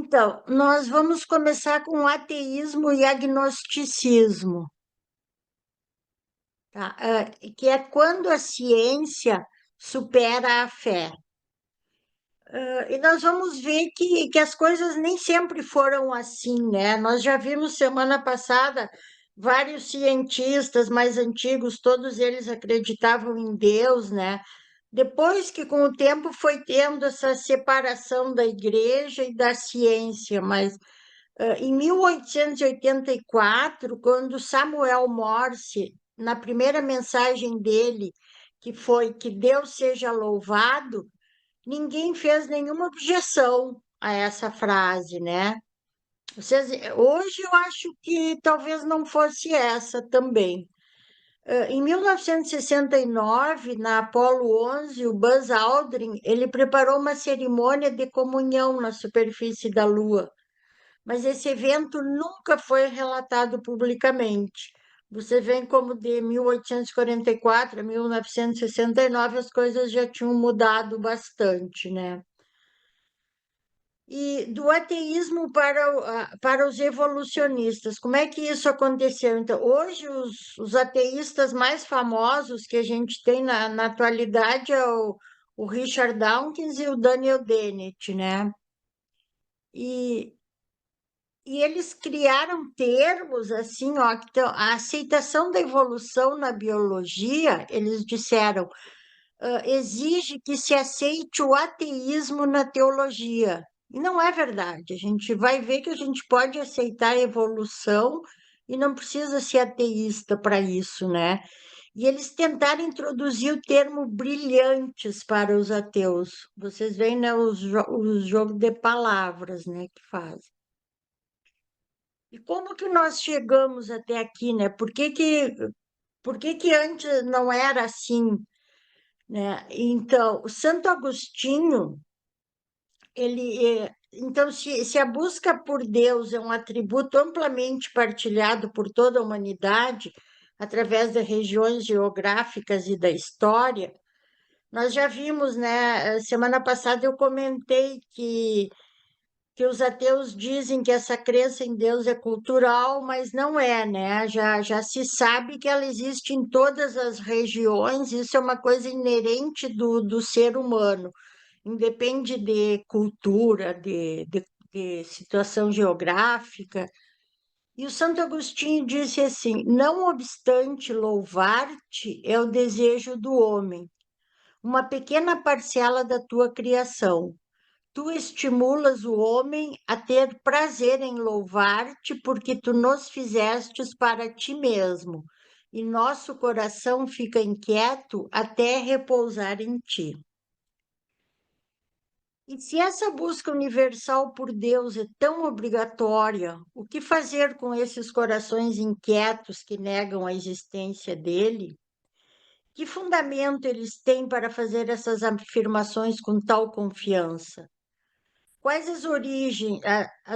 Então, nós vamos começar com o ateísmo e agnosticismo, tá? Que é quando a ciência supera a fé. E nós vamos ver que as coisas nem sempre foram assim, né? Nós já vimos semana passada vários cientistas mais antigos, todos eles acreditavam em Deus, né? Depois que com o tempo foi tendo essa separação da igreja e da ciência, mas em 1884, quando Samuel Morse, na primeira mensagem dele, que foi que Deus seja louvado, ninguém fez nenhuma objeção a essa frase, né? Hoje eu acho que talvez não fosse essa também. Em 1969, na Apollo 11, o Buzz Aldrin, ele preparou uma cerimônia de comunhão na superfície da Lua, mas esse evento nunca foi relatado publicamente. Você vê como de 1844 a 1969 as coisas já tinham mudado bastante, né? E do ateísmo para os evolucionistas, como é que isso aconteceu? Então, hoje, os ateístas mais famosos que a gente tem na atualidade é o Richard Dawkins e o Daniel Dennett, né? E, e eles criaram termos assim, ó, a aceitação da evolução na biologia, eles disseram, exige que se aceite o ateísmo na teologia. E não é verdade. A gente vai ver que a gente pode aceitar a evolução e não precisa ser ateísta para isso, né? E eles tentaram introduzir o termo brilhantes para os ateus. Vocês veem, né, os jogos de palavras, né, que fazem. E como que nós chegamos até aqui, né? Por que que antes não era assim, né? Então, o Santo Agostinho, então, se a busca por Deus é um atributo amplamente partilhado por toda a humanidade, através das regiões geográficas e da história, nós já vimos, né? Semana passada eu comentei que os ateus dizem que essa crença em Deus é cultural, mas não é, né? Já se sabe que ela existe em todas as regiões, isso é uma coisa inerente do ser humano, independe de cultura, de situação geográfica. E o Santo Agostinho disse assim: não obstante louvar-te é o desejo do homem, uma pequena parcela da tua criação. Tu estimulas o homem a ter prazer em louvar-te, porque tu nos fizestes para ti mesmo, e nosso coração fica inquieto até repousar em ti. E se essa busca universal por Deus é tão obrigatória, o que fazer com esses corações inquietos que negam a existência dele? Que fundamento eles têm para fazer essas afirmações com tal confiança? Quais as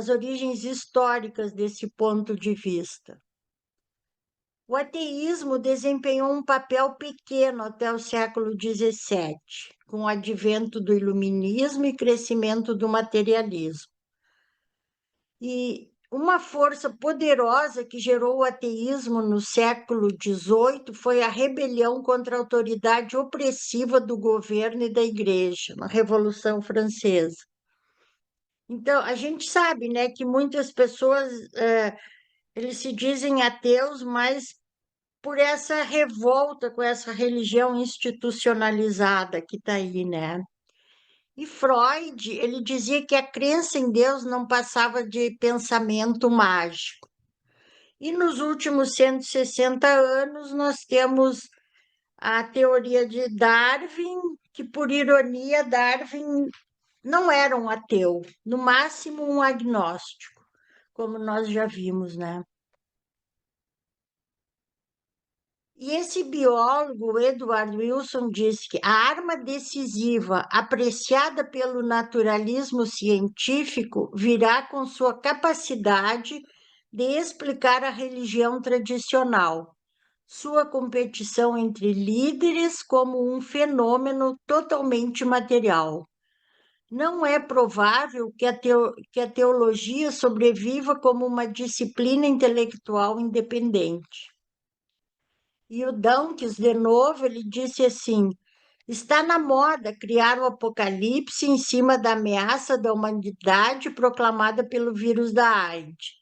origens históricas desse ponto de vista? O ateísmo desempenhou um papel pequeno até o século XVII, com o advento do iluminismo e crescimento do materialismo. E uma força poderosa que gerou o ateísmo no século XVIII foi a rebelião contra a autoridade opressiva do governo e da igreja, na Revolução Francesa. Então, a gente sabe, né, que muitas pessoas, eles se dizem ateus, mas por essa revolta com essa religião institucionalizada que está aí, né? E Freud, ele dizia que a crença em Deus não passava de pensamento mágico. E nos últimos 160 anos, nós temos a teoria de Darwin, que, por ironia, Darwin não era um ateu, no máximo um agnóstico, como nós já vimos, né? E esse biólogo, Edward Wilson, diz que a arma decisiva apreciada pelo naturalismo científico virá com sua capacidade de explicar a religião tradicional, sua competição entre líderes como um fenômeno totalmente material. não é provável que a teologia sobreviva como uma disciplina intelectual independente. E o Dawkins, de novo, ele disse assim: está na moda criar o apocalipse em cima da ameaça da humanidade proclamada pelo vírus da AIDS,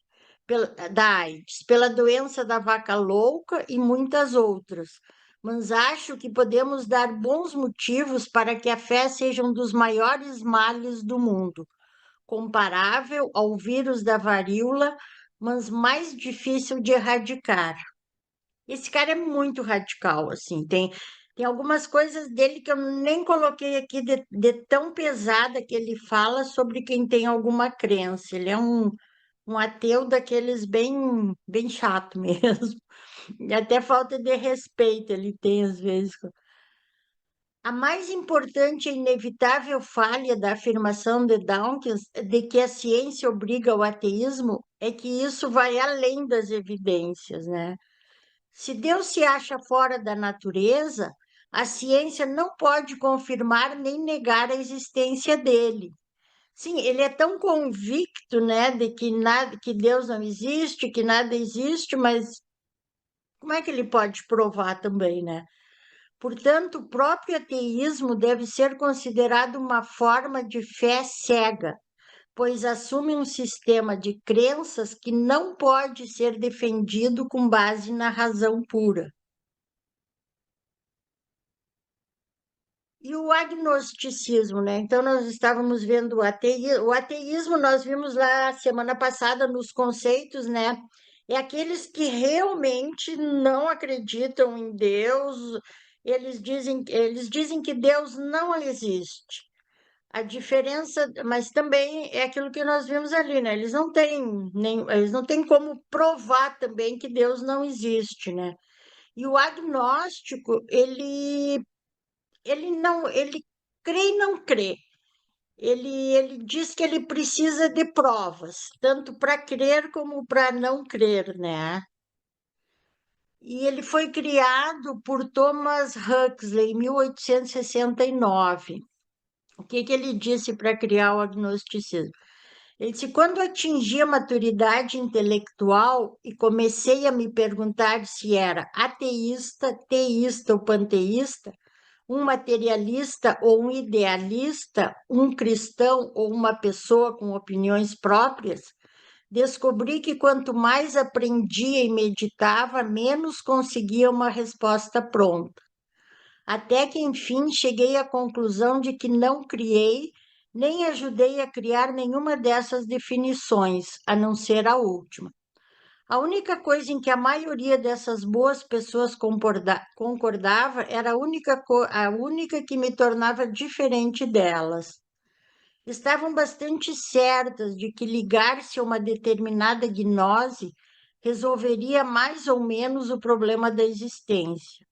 pela doença da vaca louca e muitas outras. Mas acho que podemos dar bons motivos para que a fé seja um dos maiores males do mundo, comparável ao vírus da varíola, mas mais difícil de erradicar. Esse cara é muito radical, assim, tem algumas coisas dele que eu nem coloquei aqui de tão pesada que ele fala sobre quem tem alguma crença. Ele é um ateu daqueles bem chato mesmo. E até falta de respeito ele tem às vezes. A mais importante e inevitável falha da afirmação de Dawkins de que a ciência obriga ao ateísmo é que isso vai além das evidências, né? Se Deus se acha fora da natureza, a ciência não pode confirmar nem negar a existência dele. Sim, ele é tão convicto, né, de que nada, que Deus não existe, que nada existe, mas como é que ele pode provar também, né? Portanto, o próprio ateísmo deve ser considerado uma forma de fé cega, pois assume um sistema de crenças que não pode ser defendido com base na razão pura. E o agnosticismo, né? Então, nós estávamos vendo o ateísmo, nós vimos lá semana passada nos conceitos, né? É aqueles que realmente não acreditam em Deus, eles dizem que Deus não existe. A diferença, mas também é aquilo que nós vimos ali, né? Eles não têm como provar também que Deus não existe, né? E o agnóstico, ele crê e não crê. Ele diz que ele precisa de provas, tanto para crer como para não crer, né? E ele foi criado por Thomas Huxley em 1869. O que que ele disse para criar o agnosticismo? Ele disse: quando atingi a maturidade intelectual e comecei a me perguntar se era ateísta, teísta ou panteísta, um materialista ou um idealista, um cristão ou uma pessoa com opiniões próprias, descobri que quanto mais aprendia e meditava, menos conseguia uma resposta pronta. Até que, enfim, cheguei à conclusão de que não criei, nem ajudei a criar nenhuma dessas definições, a não ser a última. A única coisa em que a maioria dessas boas pessoas concordava era a única que me tornava diferente delas. Estavam bastante certas de que ligar-se a uma determinada gnose resolveria mais ou menos o problema da existência.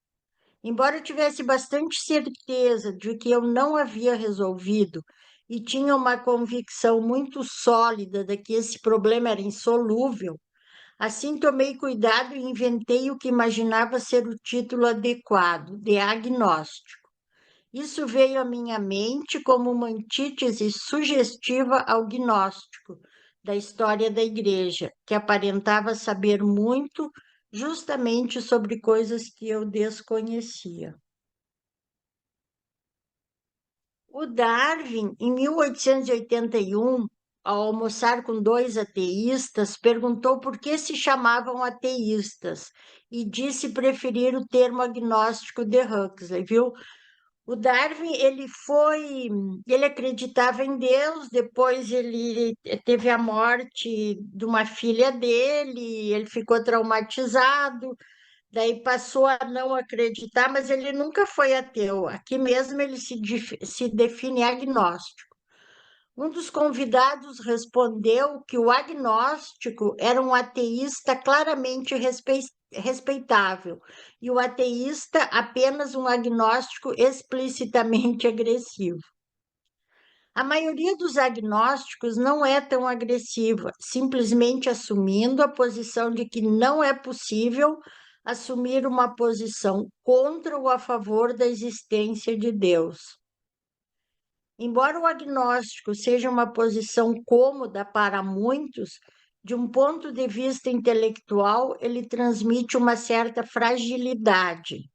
Embora eu tivesse bastante certeza de que eu não havia resolvido e tinha uma convicção muito sólida de que esse problema era insolúvel, assim, tomei cuidado e inventei o que imaginava ser o título adequado, de agnóstico. Isso veio à minha mente como uma antítese sugestiva ao gnóstico da história da igreja, que aparentava saber muito justamente sobre coisas que eu desconhecia. O Darwin, em 1881, ao almoçar com dois ateístas, perguntou por que se chamavam ateístas e disse preferir o termo agnóstico de Huxley, viu? O Darwin, ele acreditava em Deus, depois ele teve a morte de uma filha dele, ele ficou traumatizado, daí passou a não acreditar, mas ele nunca foi ateu. Aqui mesmo ele se define agnóstico. Um dos convidados respondeu que o agnóstico era um ateísta claramente respeitável e o ateísta apenas um agnóstico explicitamente agressivo. A maioria dos agnósticos não é tão agressiva, simplesmente assumindo a posição de que não é possível assumir uma posição contra ou a favor da existência de Deus. Embora o agnóstico seja uma posição cômoda para muitos, de um ponto de vista intelectual, ele transmite uma certa fragilidade.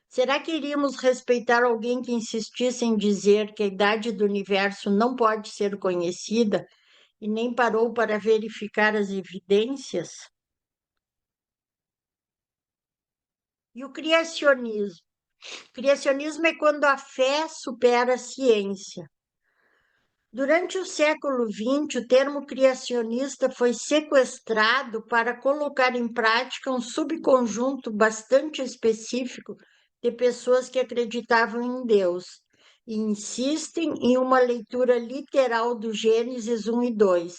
Será que iríamos respeitar alguém que insistisse em dizer que a idade do universo não pode ser conhecida e nem parou para verificar as evidências? E o criacionismo? O criacionismo é quando a fé supera a ciência. Durante o século XX, o termo criacionista foi sequestrado para colocar em prática um subconjunto bastante específico de pessoas que acreditavam em Deus e insistem em uma leitura literal do Gênesis 1 e 2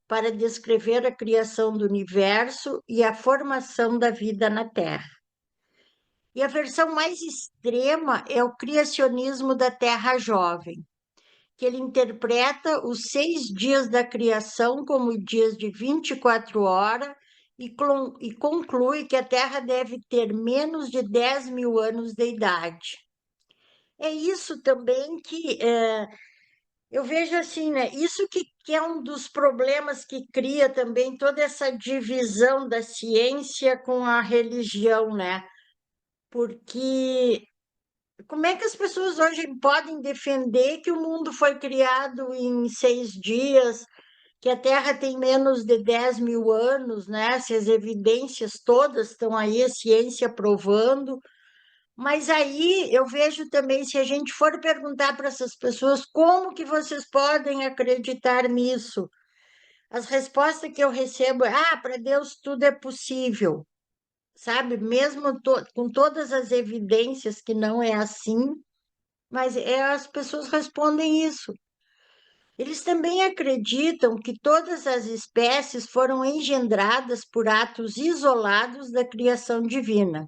para descrever a criação do universo e a formação da vida na Terra. E a versão mais extrema é o criacionismo da Terra Jovem, que ele interpreta os 6 dias da criação como dias de 24 horas e conclui que a Terra deve ter menos de 10 mil anos de idade. É isso também que eu vejo assim, né? Isso que é um dos problemas que cria também toda essa divisão da ciência com a religião, né? Porque como é que as pessoas hoje podem defender que o mundo foi criado em 6 dias, que a Terra tem menos de 10 mil anos, né? Se as evidências todas estão aí, a ciência provando. Mas aí eu vejo também, se a gente for perguntar para essas pessoas como que vocês podem acreditar nisso, as respostas que eu recebo é: ah, para Deus tudo é possível, sabe? Mesmo com todas as evidências que não é assim, mas as pessoas respondem isso. Eles também acreditam que todas as espécies foram engendradas por atos isolados da criação divina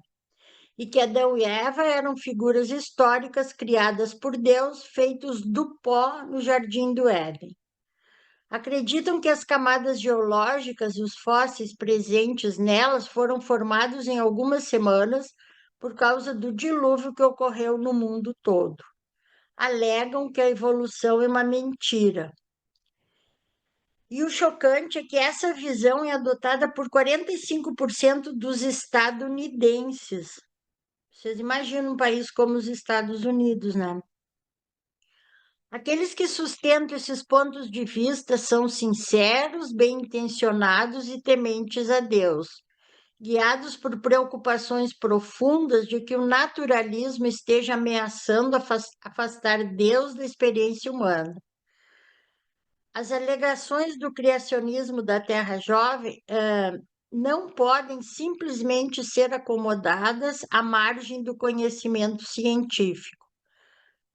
e que Adão e Eva eram figuras históricas criadas por Deus, feitos do pó no jardim do Éden. Acreditam que as camadas geológicas e os fósseis presentes nelas foram formados em algumas semanas por causa do dilúvio que ocorreu no mundo todo. Alegam que a evolução é uma mentira. E o chocante é que essa visão é adotada por 45% dos estadunidenses. Vocês imaginam um país como os Estados Unidos, né? Aqueles que sustentam esses pontos de vista são sinceros, bem-intencionados e tementes a Deus, guiados por preocupações profundas de que o naturalismo esteja ameaçando afastar Deus da experiência humana. As alegações do criacionismo da Terra Jovem não podem simplesmente ser acomodadas à margem do conhecimento científico.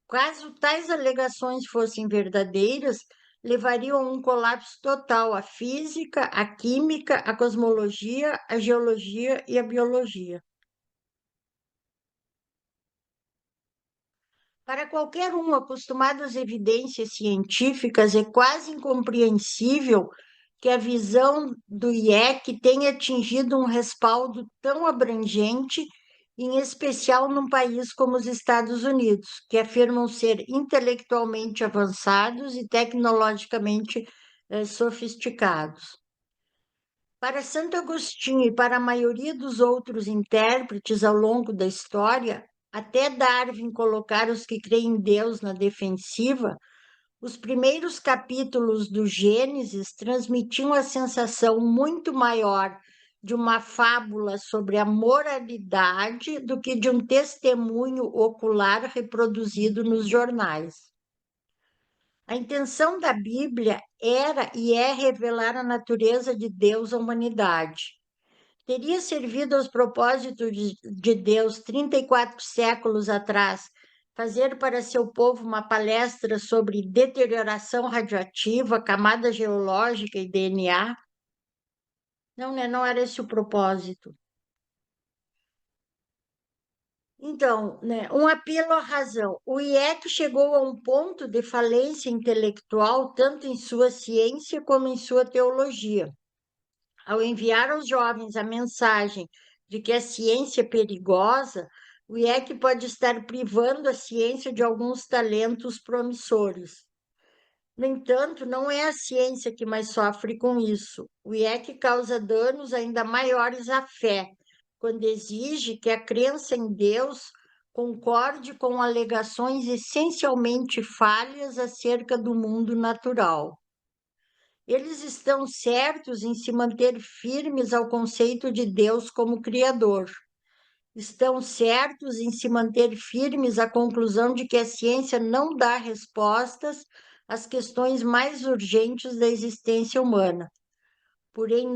Caso tais alegações fossem verdadeiras, levariam a um colapso total à física, à química, à cosmologia, à geologia e à biologia. Para qualquer um acostumado às evidências científicas, é quase incompreensível que a visão do IEC tenha atingido um respaldo tão abrangente, em especial num país como os Estados Unidos, que afirmam ser intelectualmente avançados e tecnologicamente sofisticados. Para Santo Agostinho e para a maioria dos outros intérpretes ao longo da história, até Darwin colocar os que creem em Deus na defensiva, os primeiros capítulos do Gênesis transmitiam a sensação muito maior de uma fábula sobre a moralidade do que de um testemunho ocular reproduzido nos jornais. A intenção da Bíblia era e é revelar a natureza de Deus à humanidade. Teria servido aos propósitos de Deus 34 séculos atrás fazer para seu povo uma palestra sobre deterioração radioativa, camada geológica e DNA? Não, né? Não era esse o propósito. Então, né, um apelo à razão. O IEC chegou a um ponto de falência intelectual, tanto em sua ciência como em sua teologia. Ao enviar aos jovens a mensagem de que a ciência é perigosa, o IEC pode estar privando a ciência de alguns talentos promissores. No entanto, não é a ciência que mais sofre com isso. O IEC causa danos ainda maiores à fé, quando exige que a crença em Deus concorde com alegações essencialmente falhas acerca do mundo natural. Eles estão certos em se manter firmes ao conceito de Deus como Criador. Estão certos em se manter firmes à conclusão de que a ciência não dá respostas às questões mais urgentes da existência humana. Porém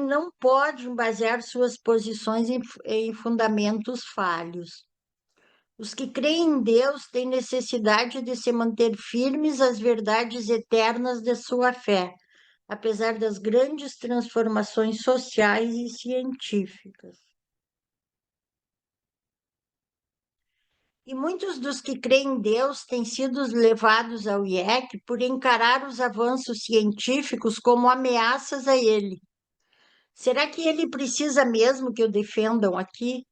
não podem basear suas posições em fundamentos falhos. Os que creem em Deus têm necessidade de se manter firmes às verdades eternas de sua fé, apesar das grandes transformações sociais e científicas. E muitos dos que creem em Deus têm sido levados ao IEC por encarar os avanços científicos como ameaças a ele. Será que ele precisa mesmo que o defendam aqui?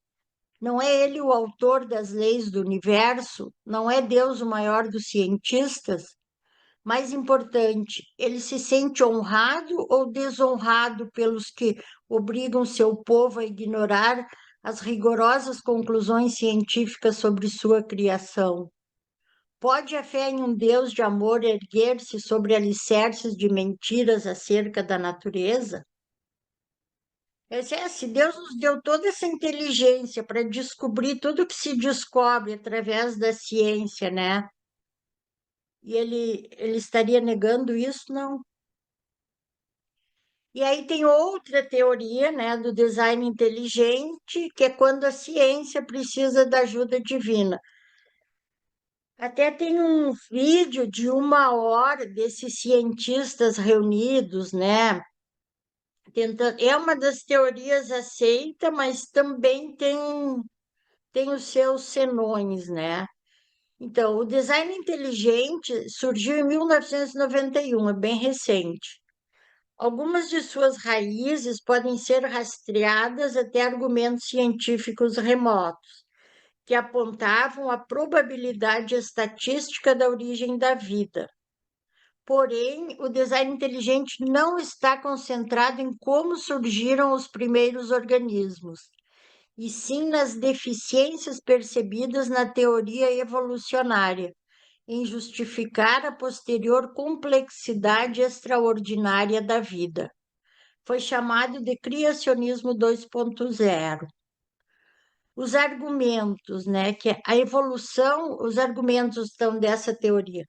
Não é ele o autor das leis do universo? Não é Deus o maior dos cientistas? Mais importante, ele se sente honrado ou desonrado pelos que obrigam seu povo a ignorar as rigorosas conclusões científicas sobre sua criação? Pode a fé em um Deus de amor erguer-se sobre alicerces de mentiras acerca da natureza? Se Deus nos deu toda essa inteligência para descobrir tudo que se descobre através da ciência, né? E ele estaria negando isso? Não. E aí tem outra teoria, né, do design inteligente, que é quando a ciência precisa da ajuda divina. Até tem um vídeo de 1 hora desses cientistas reunidos, né? É uma das teorias aceita, mas também tem os seus senões, né? Então, o design inteligente surgiu em 1991, é bem recente. Algumas de suas raízes podem ser rastreadas até argumentos científicos remotos, que apontavam a probabilidade estatística da origem da vida. Porém, o design inteligente não está concentrado em como surgiram os primeiros organismos, e sim nas deficiências percebidas na teoria evolucionária, em justificar a posterior complexidade extraordinária da vida. Foi chamado de criacionismo 2.0. Os argumentos, né, que a evolução, os argumentos estão dessa teoria.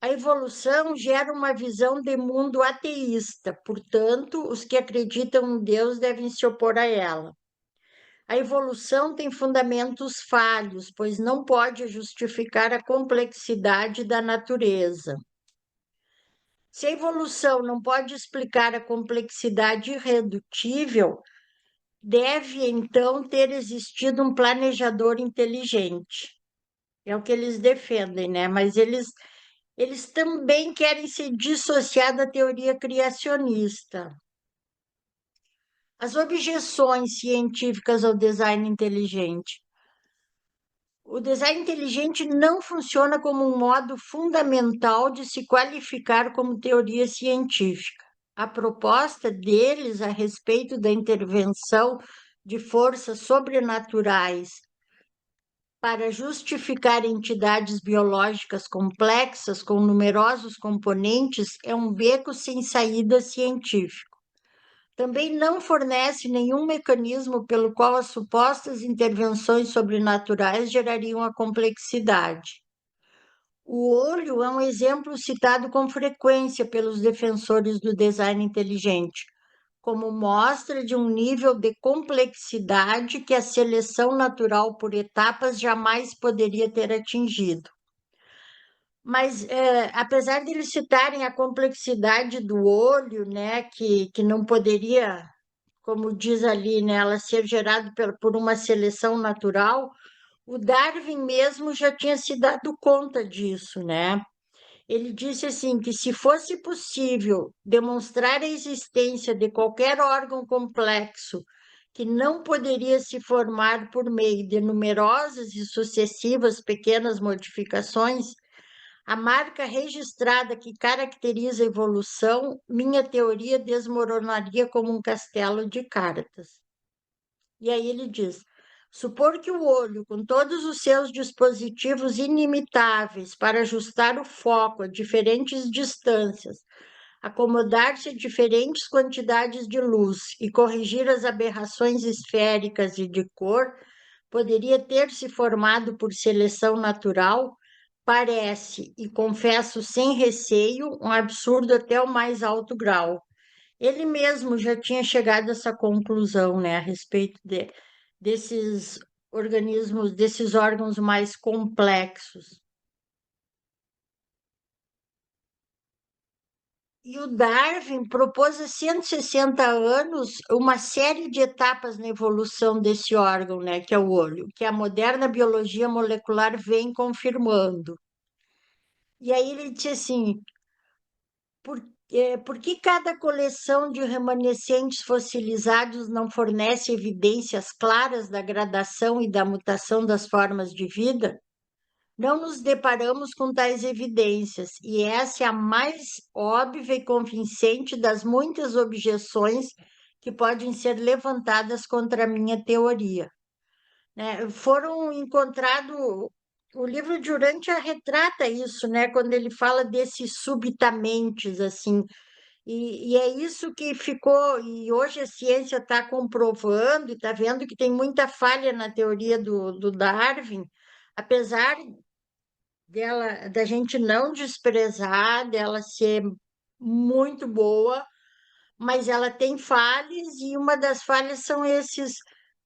A evolução gera uma visão de mundo ateísta, portanto, os que acreditam em Deus devem se opor a ela. A evolução tem fundamentos falhos, pois não pode justificar a complexidade da natureza. Se a evolução não pode explicar a complexidade irredutível, deve então ter existido um planejador inteligente. É o que eles defendem, né? Mas eles também querem se dissociar da teoria criacionista. As objeções científicas ao design inteligente. O design inteligente não funciona como um modo fundamental de se qualificar como teoria científica. A proposta deles a respeito da intervenção de forças sobrenaturais para justificar entidades biológicas complexas com numerosos componentes é um beco sem saída científico. Também não fornece nenhum mecanismo pelo qual as supostas intervenções sobrenaturais gerariam a complexidade. O olho é um exemplo citado com frequência pelos defensores do design inteligente, como mostra de um nível de complexidade que a seleção natural por etapas jamais poderia ter atingido. Mas, apesar de eles citarem a complexidade do olho, né, que não poderia, como diz ali, né, ela ser gerada por uma seleção natural, o Darwin mesmo já tinha se dado conta disso, né? Ele disse assim que se fosse possível demonstrar a existência de qualquer órgão complexo que não poderia se formar por meio de numerosas e sucessivas pequenas modificações, a marca registrada que caracteriza a evolução, minha teoria desmoronaria como um castelo de cartas. E aí ele diz: supor que o olho, com todos os seus dispositivos inimitáveis para ajustar o foco a diferentes distâncias, acomodar-se a diferentes quantidades de luz e corrigir as aberrações esféricas e de cor, poderia ter se formado por seleção natural, parece, e confesso sem receio, um absurdo até o mais alto grau. Ele mesmo já tinha chegado a essa conclusão, né, a respeito desses organismos, desses órgãos mais complexos. E o Darwin propôs há 160 anos uma série de etapas na evolução desse órgão, né, que é o olho, que a moderna biologia molecular vem confirmando. E aí ele disse assim: por, por que cada coleção de remanescentes fossilizados não fornece evidências claras da gradação e da mutação das formas de vida? Não nos deparamos com tais evidências, e essa é a mais óbvia e convincente das muitas objeções que podem ser levantadas contra a minha teoria, né? Foram encontrados, o livro de Urântia retrata isso, né? Quando ele fala desses subitamente, assim, e é isso que ficou, e hoje a ciência está comprovando e está vendo que tem muita falha na teoria do Darwin, apesar dela, da gente não desprezar, dela ser muito boa, mas ela tem falhas, e uma das falhas são esses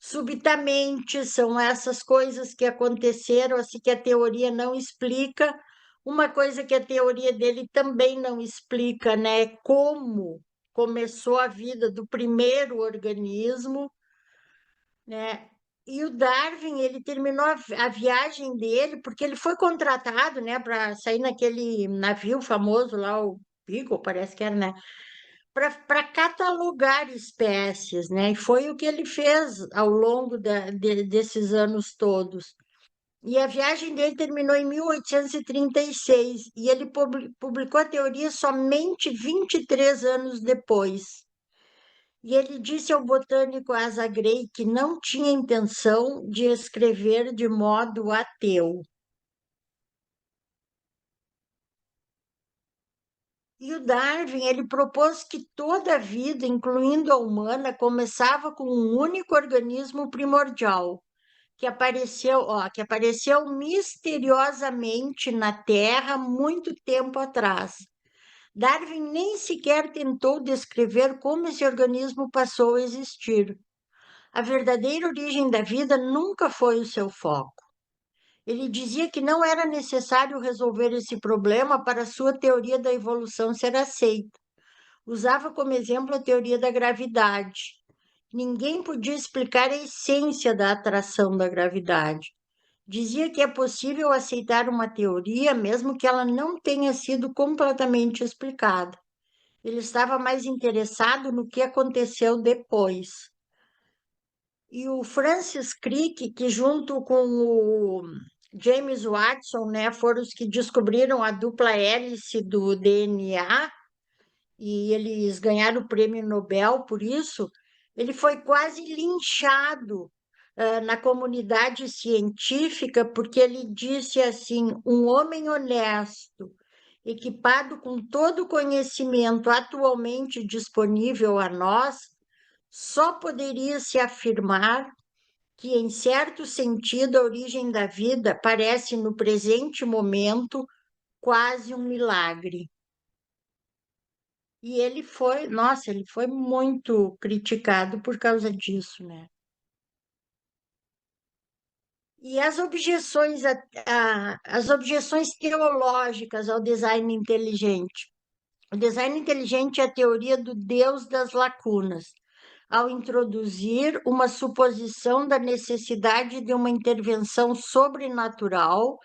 subitamente, são essas coisas que aconteceram, assim, que a teoria não explica. Uma coisa que a teoria dele também não explica, né? Como começou a vida do primeiro organismo, né? E o Darwin, ele terminou a viagem dele, porque ele foi contratado, né, para sair naquele navio famoso lá, o Beagle, parece que era, né? Para catalogar espécies, né? E foi o que ele fez ao longo desses anos todos. E a viagem dele terminou em 1836, e ele publicou a teoria somente 23 anos depois. E ele disse ao botânico Asa Gray que não tinha intenção de escrever de modo ateu. E o Darwin, ele propôs que toda a vida, incluindo a humana, começava com um único organismo primordial, que apareceu misteriosamente na Terra muito tempo atrás. Darwin nem sequer tentou descrever como esse organismo passou a existir. A verdadeira origem da vida nunca foi o seu foco. Ele dizia que não era necessário resolver esse problema para sua teoria da evolução ser aceita. Usava como exemplo a teoria da gravidade. Ninguém podia explicar a essência da atração da gravidade. Dizia que é possível aceitar uma teoria, mesmo que ela não tenha sido completamente explicada. Ele estava mais interessado no que aconteceu depois. E o Francis Crick, que junto com o James Watson, né, foram os que descobriram a dupla hélice do DNA, e eles ganharam o prêmio Nobel por isso. Ele foi quase linchado na comunidade científica, porque ele disse assim: um homem honesto, equipado com todo o conhecimento atualmente disponível a nós, só poderia se afirmar que, em certo sentido, a origem da vida parece, no presente momento, quase um milagre. E ele foi, nossa, ele foi muito criticado por causa disso, né? E as objeções teológicas ao design inteligente. O design inteligente é a teoria do Deus das lacunas, ao introduzir uma suposição da necessidade de uma intervenção sobrenatural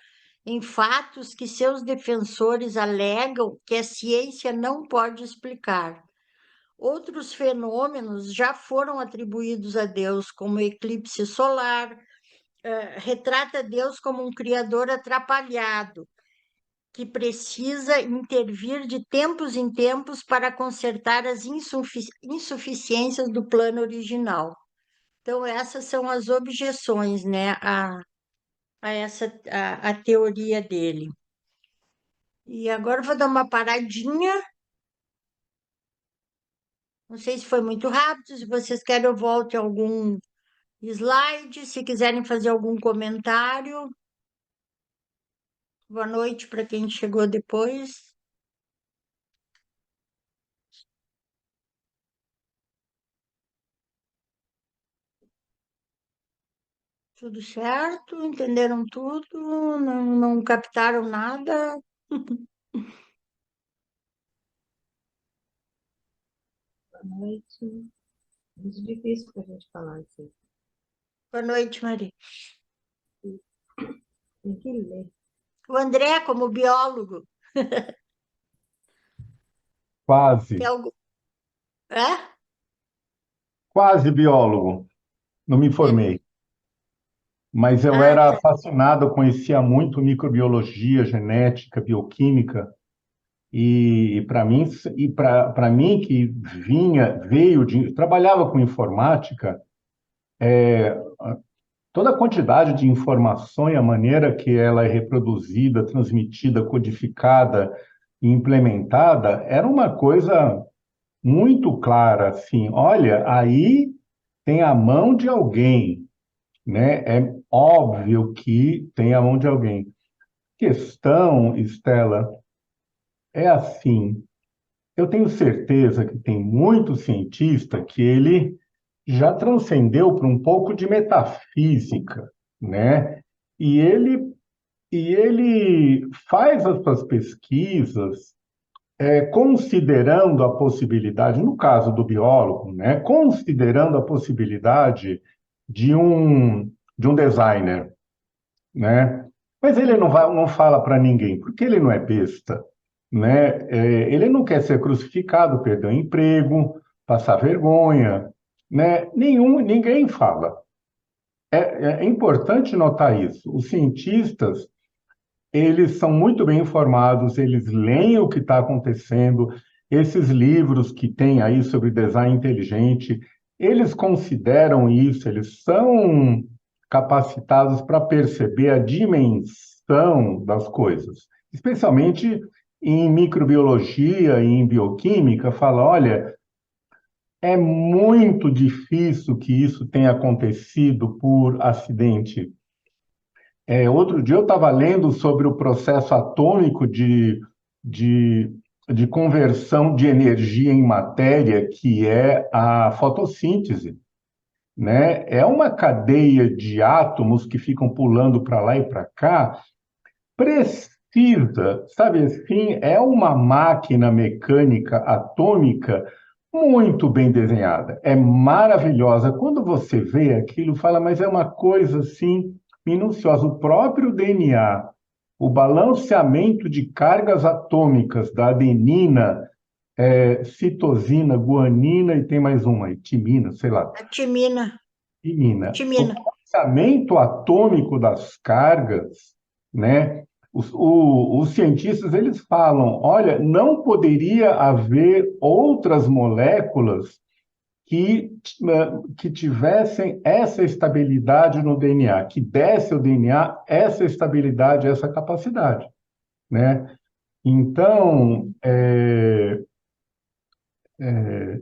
em fatos que seus defensores alegam que a ciência não pode explicar. outros fenômenos já foram atribuídos a Deus, como o eclipse solar, retrata Deus como um criador atrapalhado, que precisa intervir de tempos em tempos para consertar as insuficiências do plano original. Então, essas são as objeções, né, a teoria dele. E agora eu vou dar uma paradinha. Não sei se foi muito rápido, se vocês querem eu volte a algum slide, se quiserem fazer algum comentário. Boa noite para quem chegou depois. Tudo certo? Entenderam tudo? Não captaram nada? Boa noite. Muito difícil para a gente falar assim. Boa noite, Maria. Tem que ler. O André, como biólogo, Quase, tem algo. É? quase biólogo. Não me É. formei, mas eu Ah, era tá. fascinado, conhecia muito microbiologia, genética, bioquímica, e para mim que veio de, trabalhava com informática, toda a quantidade de informação e a maneira que ela é reproduzida, transmitida, codificada e implementada era uma coisa muito clara, assim, olha, aí tem a mão de alguém, né? É óbvio que tem a mão de alguém. Questão, Estela, é assim, eu tenho certeza que tem muito cientista que ele já transcendeu para um pouco de metafísica, né? E ele, e ele faz as suas pesquisas considerando a possibilidade, no caso do biólogo, né? Considerando a possibilidade de um designer, né? Mas ele não fala para ninguém, porque ele não é besta, né? Ele não quer ser crucificado, perder o emprego, passar vergonha, né? Ninguém fala. É importante notar isso. Os cientistas, eles são muito bem informados, eles leem o que está acontecendo, esses livros que tem aí sobre design inteligente, eles consideram isso, eles são capacitados para perceber a dimensão das coisas, especialmente em microbiologia e em bioquímica, fala, olha, é muito difícil que isso tenha acontecido por acidente. Outro dia eu estava lendo sobre o processo atômico de, de conversão de energia em matéria, que é a fotossíntese, né? É uma cadeia de átomos que ficam pulando para lá e para cá, precisa, sabe assim, é uma máquina mecânica atômica muito bem desenhada, é maravilhosa. Quando você vê aquilo, fala, mas é uma coisa assim minuciosa. O próprio DNA, o balanceamento de cargas atômicas da adenina, citosina, guanina e tem mais uma aí, timina, sei lá, A timina. timina. O Timina. balanceamento atômico das cargas, né? Os cientistas eles falam, olha, não poderia haver outras moléculas que tivessem essa estabilidade no DNA, que desse ao DNA essa estabilidade, essa capacidade, né? Então,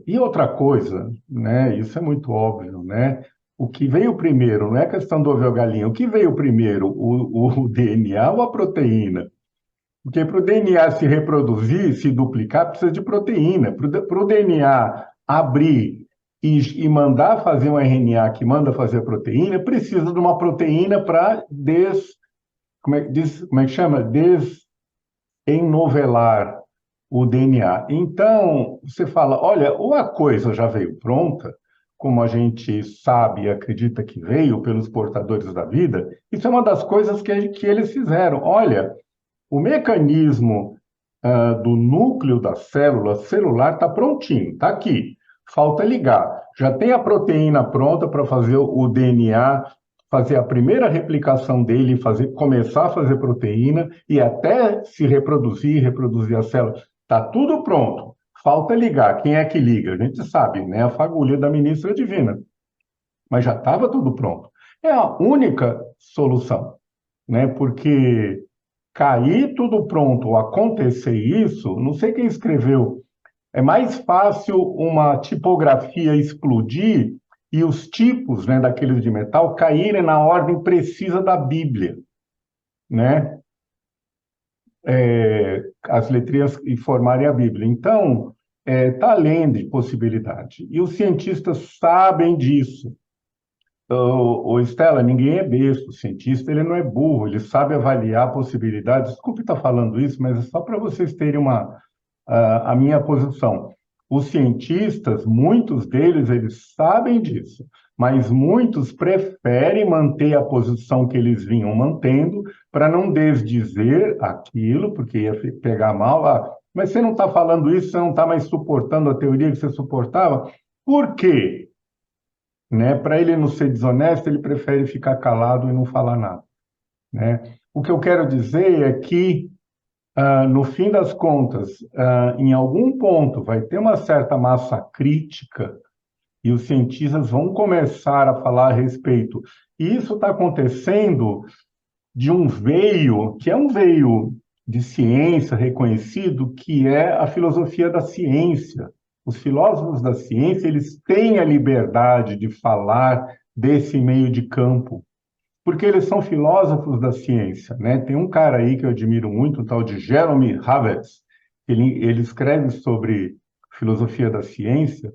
e outra coisa, né? Isso é muito óbvio, né? O que veio primeiro, não é questão do ovo ou galinha, o que veio primeiro, o DNA ou a proteína? Porque para o DNA se reproduzir, se duplicar, precisa de proteína. Para o DNA abrir e mandar fazer um RNA que manda fazer a proteína, precisa de uma proteína para como é que chama? Desenovelar o DNA. Então, você fala, olha, ou a coisa já veio pronta, como a gente sabe e acredita que veio pelos portadores da vida, isso é uma das coisas que eles fizeram. Olha, o mecanismo do núcleo da célula celular está prontinho, está aqui. Falta ligar. Já tem a proteína pronta para fazer o DNA, fazer a primeira replicação dele, começar a fazer proteína e até se reproduzir a célula. Está tudo pronto. Falta ligar. Quem é que liga? A gente sabe, né? A fagulha da ministra divina. Mas já estava tudo pronto. É a única solução, né? Porque cair tudo pronto, acontecer isso, não sei quem escreveu, é mais fácil uma tipografia explodir e os tipos, né, daqueles de metal caírem na ordem precisa da Bíblia, né? As letrinhas e formarem a Bíblia. Então, está além de possibilidade. E os cientistas sabem disso. Estela, ninguém é besta, o cientista ele não é burro, ele sabe avaliar possibilidades. Desculpe estar falando isso, mas é só para vocês terem a minha posição. Os cientistas, muitos deles, eles sabem disso, mas muitos preferem manter a posição que eles vinham mantendo para não desdizer aquilo, porque ia pegar mal. Ah, mas você não está falando isso, você não está mais suportando a teoria que você suportava. Por quê? Né? Para ele não ser desonesto, ele prefere ficar calado e não falar nada, né? O que eu quero dizer é que, no fim das contas, em algum ponto vai ter uma certa massa crítica e os cientistas vão começar a falar a respeito. E isso está acontecendo de um veio, que é um veio de ciência reconhecido, que é a filosofia da ciência. Os filósofos da ciência, eles têm a liberdade de falar desse meio de campo, porque eles são filósofos da ciência, né? Tem um cara aí que eu admiro muito, o tal de Jeremy Havertz, ele escreve sobre filosofia da ciência,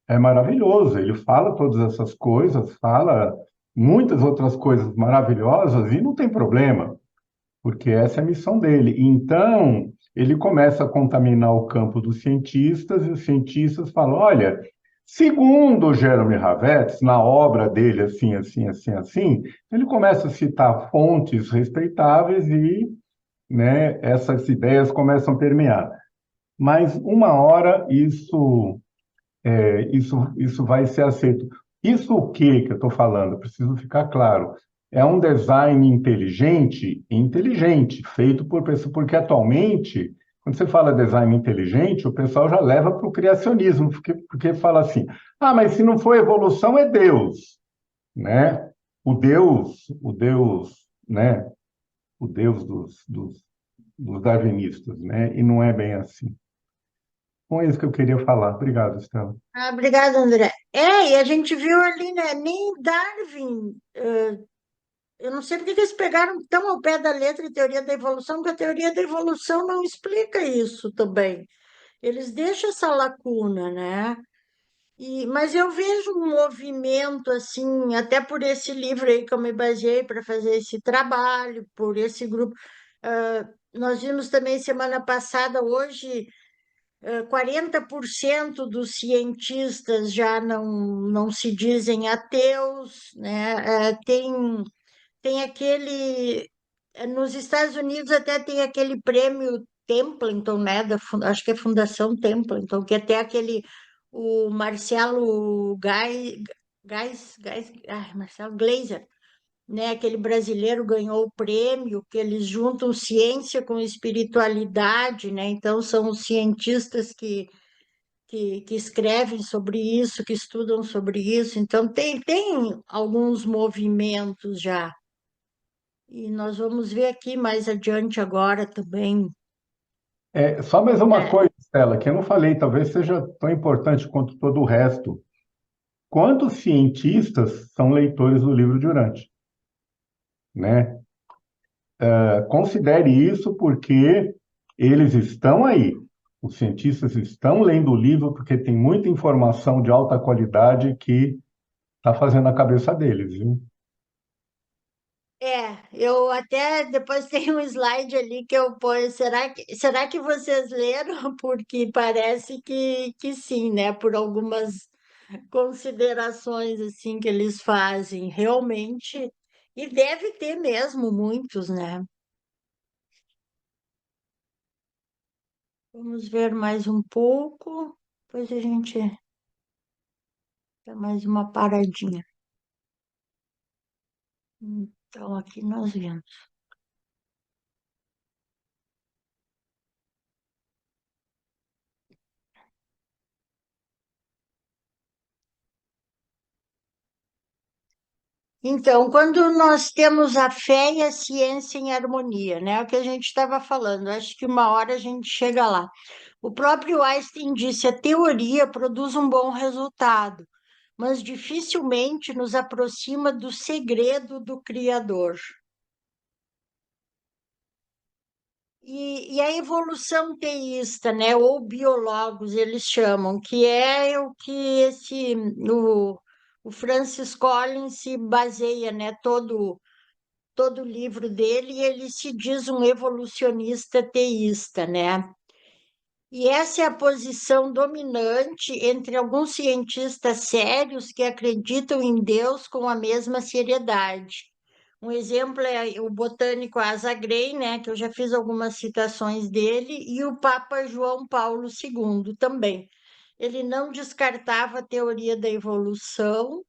é maravilhoso, ele fala todas essas coisas, fala muitas outras coisas maravilhosas e não tem problema, porque essa é a missão dele. Então, ele começa a contaminar o campo dos cientistas e os cientistas falam, olha, segundo Jeremy Havertz, na obra dele, assim, assim, assim, assim, ele começa a citar fontes respeitáveis e, né, essas ideias começam a permear. Mas uma hora isso vai ser aceito. Isso o que eu estou falando? Preciso ficar claro. É um design inteligente, inteligente, feito por pessoas, porque atualmente, quando você fala design inteligente, o pessoal já leva para o criacionismo, porque fala assim, ah, mas se não for evolução, é Deus, né? O Deus, né? O Deus dos darwinistas, né? E não é bem assim. Bom, é isso que eu queria falar. Obrigado, Estela. Ah, obrigada, André. E a gente viu ali, né? Nem Darwin. Eu não sei por que que eles pegaram tão ao pé da letra a teoria da evolução, porque a teoria da evolução não explica isso também. Eles deixam essa lacuna, né? Mas eu vejo um movimento, assim, até por esse livro aí que eu me baseei para fazer esse trabalho, por esse grupo. Nós vimos também semana passada, hoje, 40% dos cientistas já não se dizem ateus, né? Tem aquele. Nos Estados Unidos até tem aquele prêmio Templeton, né? Acho que é Fundação Templeton, que até aquele. O Marcelo Marcelo Gleiser, né? Aquele brasileiro ganhou o prêmio, que eles juntam ciência com espiritualidade, né? Então são os cientistas que escrevem sobre isso, que estudam sobre isso. Então tem alguns movimentos já. E nós vamos ver aqui mais adiante agora também. Só mais uma É, coisa, Stella, que eu não falei, talvez seja tão importante quanto todo o resto. Quantos cientistas são leitores do livro Durante, né? Considere isso porque eles estão aí. Os cientistas estão lendo o livro porque tem muita informação de alta qualidade que está fazendo a cabeça deles, viu? eu até depois tenho um slide ali que eu ponho. Será que vocês leram? Porque parece que sim, né? Por algumas considerações assim que eles fazem, realmente. E deve ter mesmo muitos, né? Vamos ver mais um pouco, depois a gente dá mais uma paradinha. Então, aqui nós vemos. Então, quando nós temos a fé e a ciência em harmonia, né? É o que a gente estava falando, acho que uma hora a gente chega lá. O próprio Einstein disse: a teoria produz um bom resultado, mas dificilmente nos aproxima do segredo do Criador. E a evolução teísta, né, ou biólogos, eles chamam, que é o que o Francis Collins se baseia, né, todo o livro dele, e ele se diz um evolucionista teísta, né? E essa é a posição dominante entre alguns cientistas sérios que acreditam em Deus com a mesma seriedade. Um exemplo é o botânico Asa Gray, né, que eu já fiz algumas citações dele, e o Papa João Paulo II também. Ele não descartava a teoria da evolução.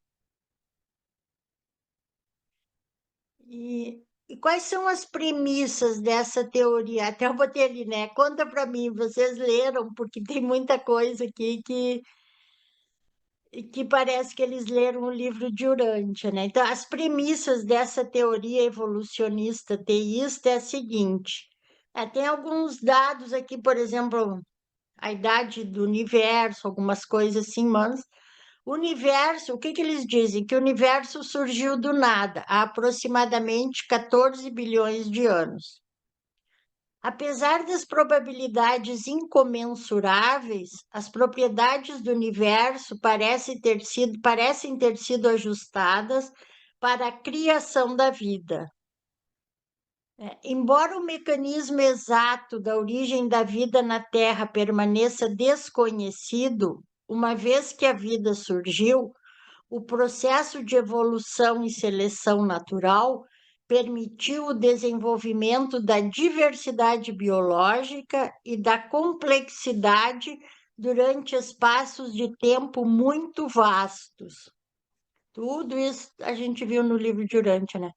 E quais são as premissas dessa teoria? Até eu botei ali, né? Conta para mim, vocês leram, porque tem muita coisa aqui que parece que eles leram o livro de Urântia, né? Então, as premissas dessa teoria evolucionista teísta é a seguinte: tem alguns dados aqui, por exemplo, a idade do universo, algumas coisas assim, mas o universo, o que que eles dizem? Que o universo surgiu do nada, há aproximadamente 14 bilhões de anos. Apesar das probabilidades incomensuráveis, as propriedades do universo parecem ter sido ajustadas para a criação da vida. Embora o mecanismo exato da origem da vida na Terra permaneça desconhecido, uma vez que a vida surgiu, o processo de evolução e seleção natural permitiu o desenvolvimento da diversidade biológica e da complexidade durante espaços de tempo muito vastos. Tudo isso a gente viu no livro de Urântia, né?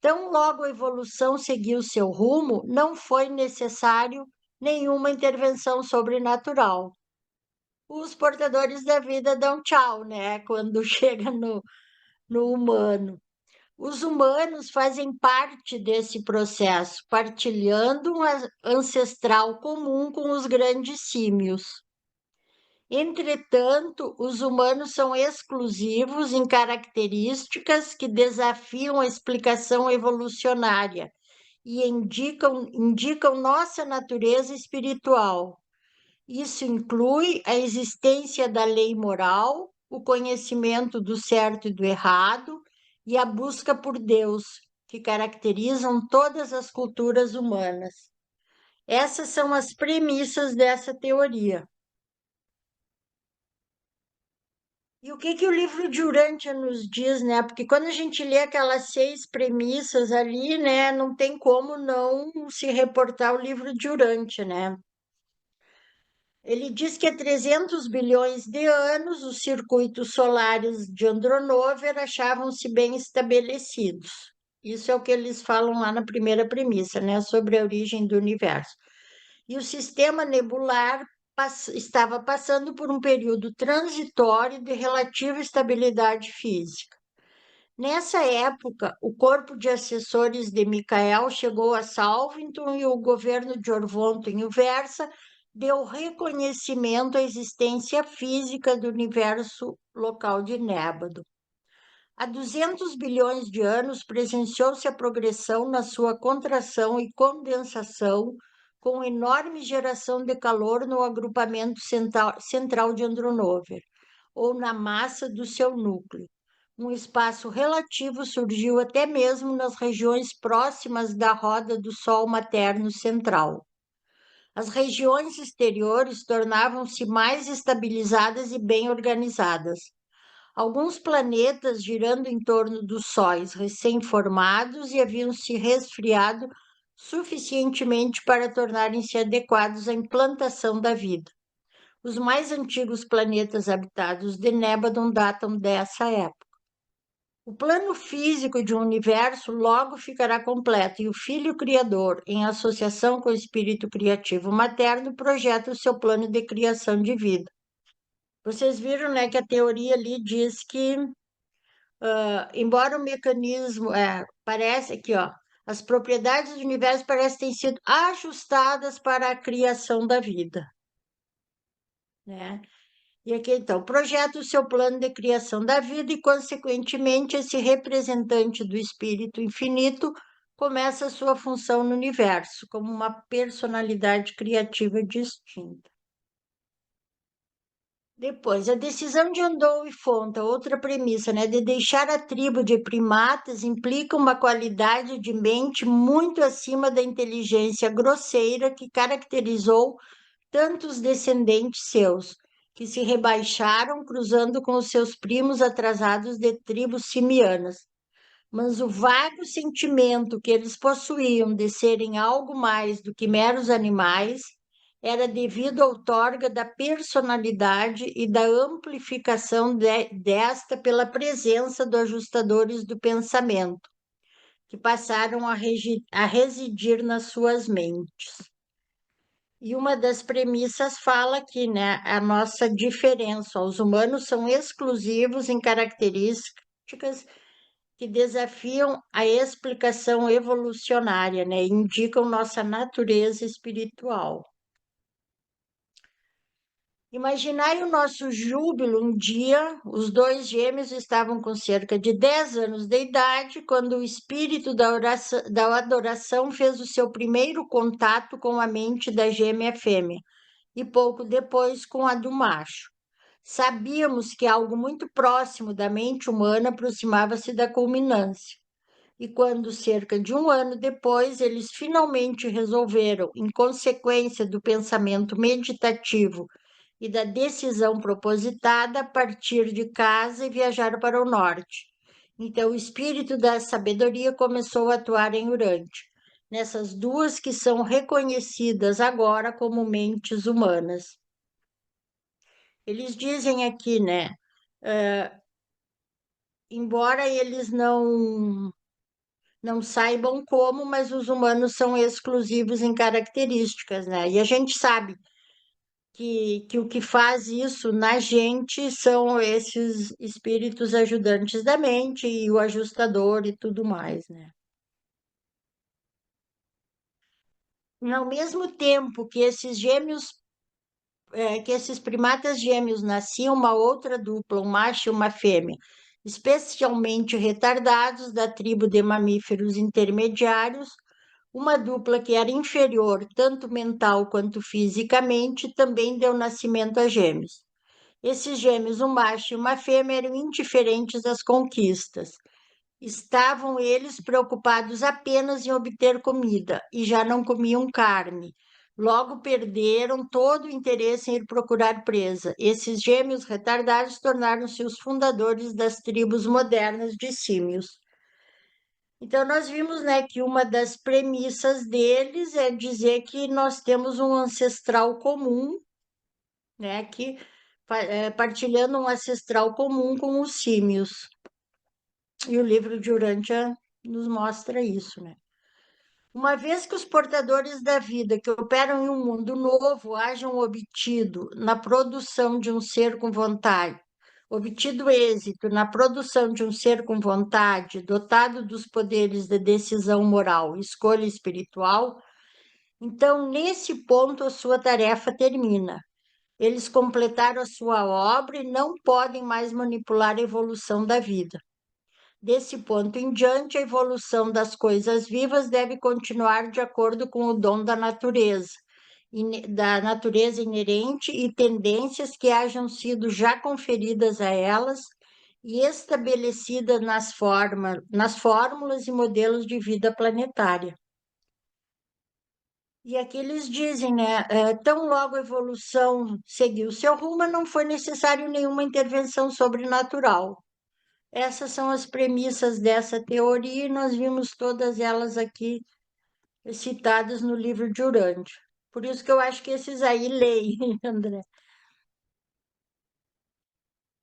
Tão logo a evolução seguiu seu rumo, não foi necessário nenhuma intervenção sobrenatural. Os portadores da vida dão tchau, né? Quando chega no humano. Os humanos fazem parte desse processo, partilhando um ancestral comum com os grandes símios. Entretanto, os humanos são exclusivos em características que desafiam a explicação evolucionária e indicam nossa natureza espiritual. Isso inclui a existência da lei moral, o conhecimento do certo e do errado e a busca por Deus, que caracterizam todas as culturas humanas. Essas são as premissas dessa teoria. E o que que o livro de Urântia nos diz, né? Porque quando a gente lê aquelas 6 premissas ali, né, não tem como não se reportar o livro de Urântia, né? Ele diz que há 300 bilhões de anos os circuitos solares de Andronover achavam-se bem estabelecidos. Isso é o que eles falam lá na primeira premissa, né, sobre a origem do universo. E o sistema nebular estava passando por um período transitório de relativa estabilidade física. Nessa época, o corpo de assessores de Michael chegou a Salvington e o governo de Orvonto, em Uversa, deu reconhecimento à existência física do universo local de Nébado. Há 200 bilhões de anos presenciou-se a progressão na sua contração e condensação, com enorme geração de calor no agrupamento central de Andronover, ou na massa do seu núcleo. Um espaço relativo surgiu até mesmo nas regiões próximas da roda do Sol materno central. As regiões exteriores tornavam-se mais estabilizadas e bem organizadas. Alguns planetas girando em torno dos sóis recém-formados e haviam se resfriado suficientemente para tornarem-se adequados à implantação da vida. Os mais antigos planetas habitados de Nébadon datam dessa época. O plano físico de um universo logo ficará completo e o Filho Criador, em associação com o espírito criativo materno, projeta o seu plano de criação de vida. Vocês viram, né, que a teoria ali diz que, embora o mecanismo, parece aqui, ó, as propriedades do universo parecem ter sido ajustadas para a criação da vida, né? E aqui, então, projeta o seu plano de criação da vida e, consequentemente, esse representante do espírito infinito começa a sua função no universo, como uma personalidade criativa distinta. Depois, a decisão de Andou e Fonta, outra premissa, né, de deixar a tribo de primatas implica uma qualidade de mente muito acima da inteligência grosseira que caracterizou tantos descendentes seus, que se rebaixaram cruzando com os seus primos atrasados de tribos simianas. Mas o vago sentimento que eles possuíam de serem algo mais do que meros animais era devido à outorga da personalidade e da amplificação desta pela presença dos ajustadores do pensamento, que passaram a residir nas suas mentes. E uma das premissas fala aqui, né? A nossa diferença. Os humanos são exclusivos em características que desafiam a explicação evolucionária, né? Indicam nossa natureza espiritual. Imaginai o nosso júbilo um dia, os dois gêmeos estavam com cerca de 10 anos de idade, quando o espírito da adoração fez o seu primeiro contato com a mente da gêmea fêmea, e pouco depois com a do macho. Sabíamos que algo muito próximo da mente humana aproximava-se da culminância. E quando, cerca de um ano depois, eles finalmente resolveram, em consequência do pensamento meditativo e da decisão propositada, partir de casa e viajar para o norte. Então, o espírito da sabedoria começou a atuar em Urante, nessas duas que são reconhecidas agora como mentes humanas. Eles dizem aqui, né? Embora eles não saibam como, mas os humanos são exclusivos em características, né? E a gente sabe que o que faz isso na gente são esses espíritos ajudantes da mente e o ajustador e tudo mais, né? E ao mesmo tempo que esses primatas gêmeos nasciam uma outra dupla, um macho e uma fêmea, especialmente retardados da tribo de mamíferos intermediários, uma dupla que era inferior, tanto mental quanto fisicamente, também deu nascimento a gêmeos. Esses gêmeos, um macho e uma fêmea, eram indiferentes às conquistas. Estavam eles preocupados apenas em obter comida e já não comiam carne. Logo perderam todo o interesse em ir procurar presa. Esses gêmeos retardados tornaram-se os fundadores das tribos modernas de símios. Então, nós vimos, né, que uma das premissas deles é dizer que nós temos um ancestral comum, né, que partilhando um ancestral comum com os símios. E o livro de Urântia nos mostra isso, né? Uma vez que os portadores da vida que operam em um mundo novo hajam obtido na produção de um ser com vontade, obtido êxito na produção de um ser com vontade, dotado dos poderes de decisão moral e escolha espiritual, então, nesse ponto, a sua tarefa termina. Eles completaram a sua obra e não podem mais manipular a evolução da vida. Desse ponto em diante, a evolução das coisas vivas deve continuar de acordo com o dom da natureza inerente e tendências que hajam sido já conferidas a elas e estabelecidas nas fórmulas e modelos de vida planetária. E aqui eles dizem, né? Tão logo a evolução seguiu seu rumo, não foi necessário nenhuma intervenção sobrenatural. Essas são as premissas dessa teoria e nós vimos todas elas aqui citadas no livro de Urântia. Por isso que eu acho que esses aí leem, André.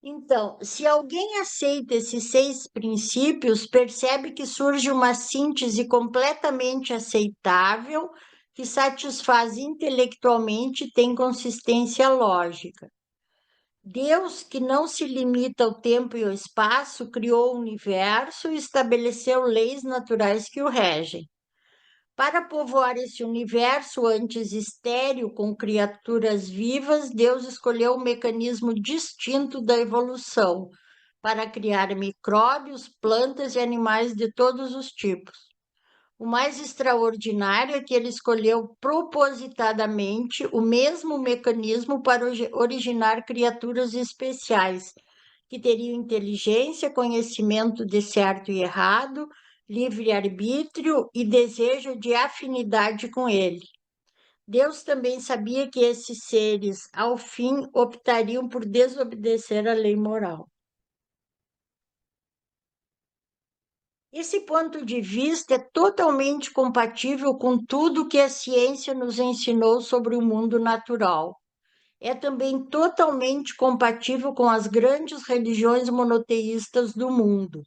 Então, se alguém aceita esses 6 princípios, percebe que surge uma síntese completamente aceitável, que satisfaz intelectualmente e tem consistência lógica. Deus, que não se limita ao tempo e ao espaço, criou o universo e estabeleceu leis naturais que o regem. Para povoar esse universo antes estéril com criaturas vivas, Deus escolheu um mecanismo distinto da evolução para criar micróbios, plantas e animais de todos os tipos. O mais extraordinário é que ele escolheu propositadamente o mesmo mecanismo para originar criaturas especiais, que teriam inteligência, conhecimento de certo e errado, livre-arbítrio e desejo de afinidade com ele. Deus também sabia que esses seres, ao fim, optariam por desobedecer à lei moral. Esse ponto de vista é totalmente compatível com tudo que a ciência nos ensinou sobre o mundo natural. É também totalmente compatível com as grandes religiões monoteístas do mundo.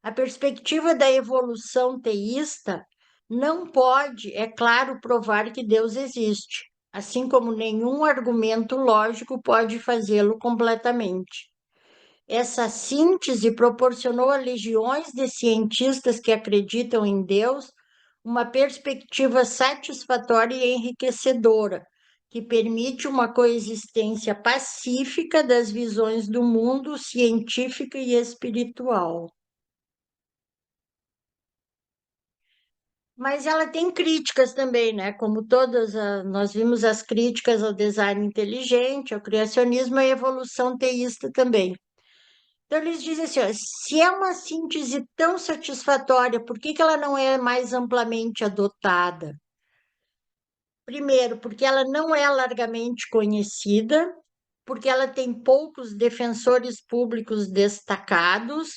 A perspectiva da evolução teísta não pode, é claro, provar que Deus existe, assim como nenhum argumento lógico pode fazê-lo completamente. Essa síntese proporcionou a legiões de cientistas que acreditam em Deus uma perspectiva satisfatória e enriquecedora, que permite uma coexistência pacífica das visões do mundo científica e espiritual. Mas ela tem críticas também, né? Como todas, nós vimos as críticas ao design inteligente, ao criacionismo e à evolução teísta também. Então, eles dizem assim, ó, se é uma síntese tão satisfatória, por que que ela não é mais amplamente adotada? Primeiro, porque ela não é largamente conhecida, porque ela tem poucos defensores públicos destacados.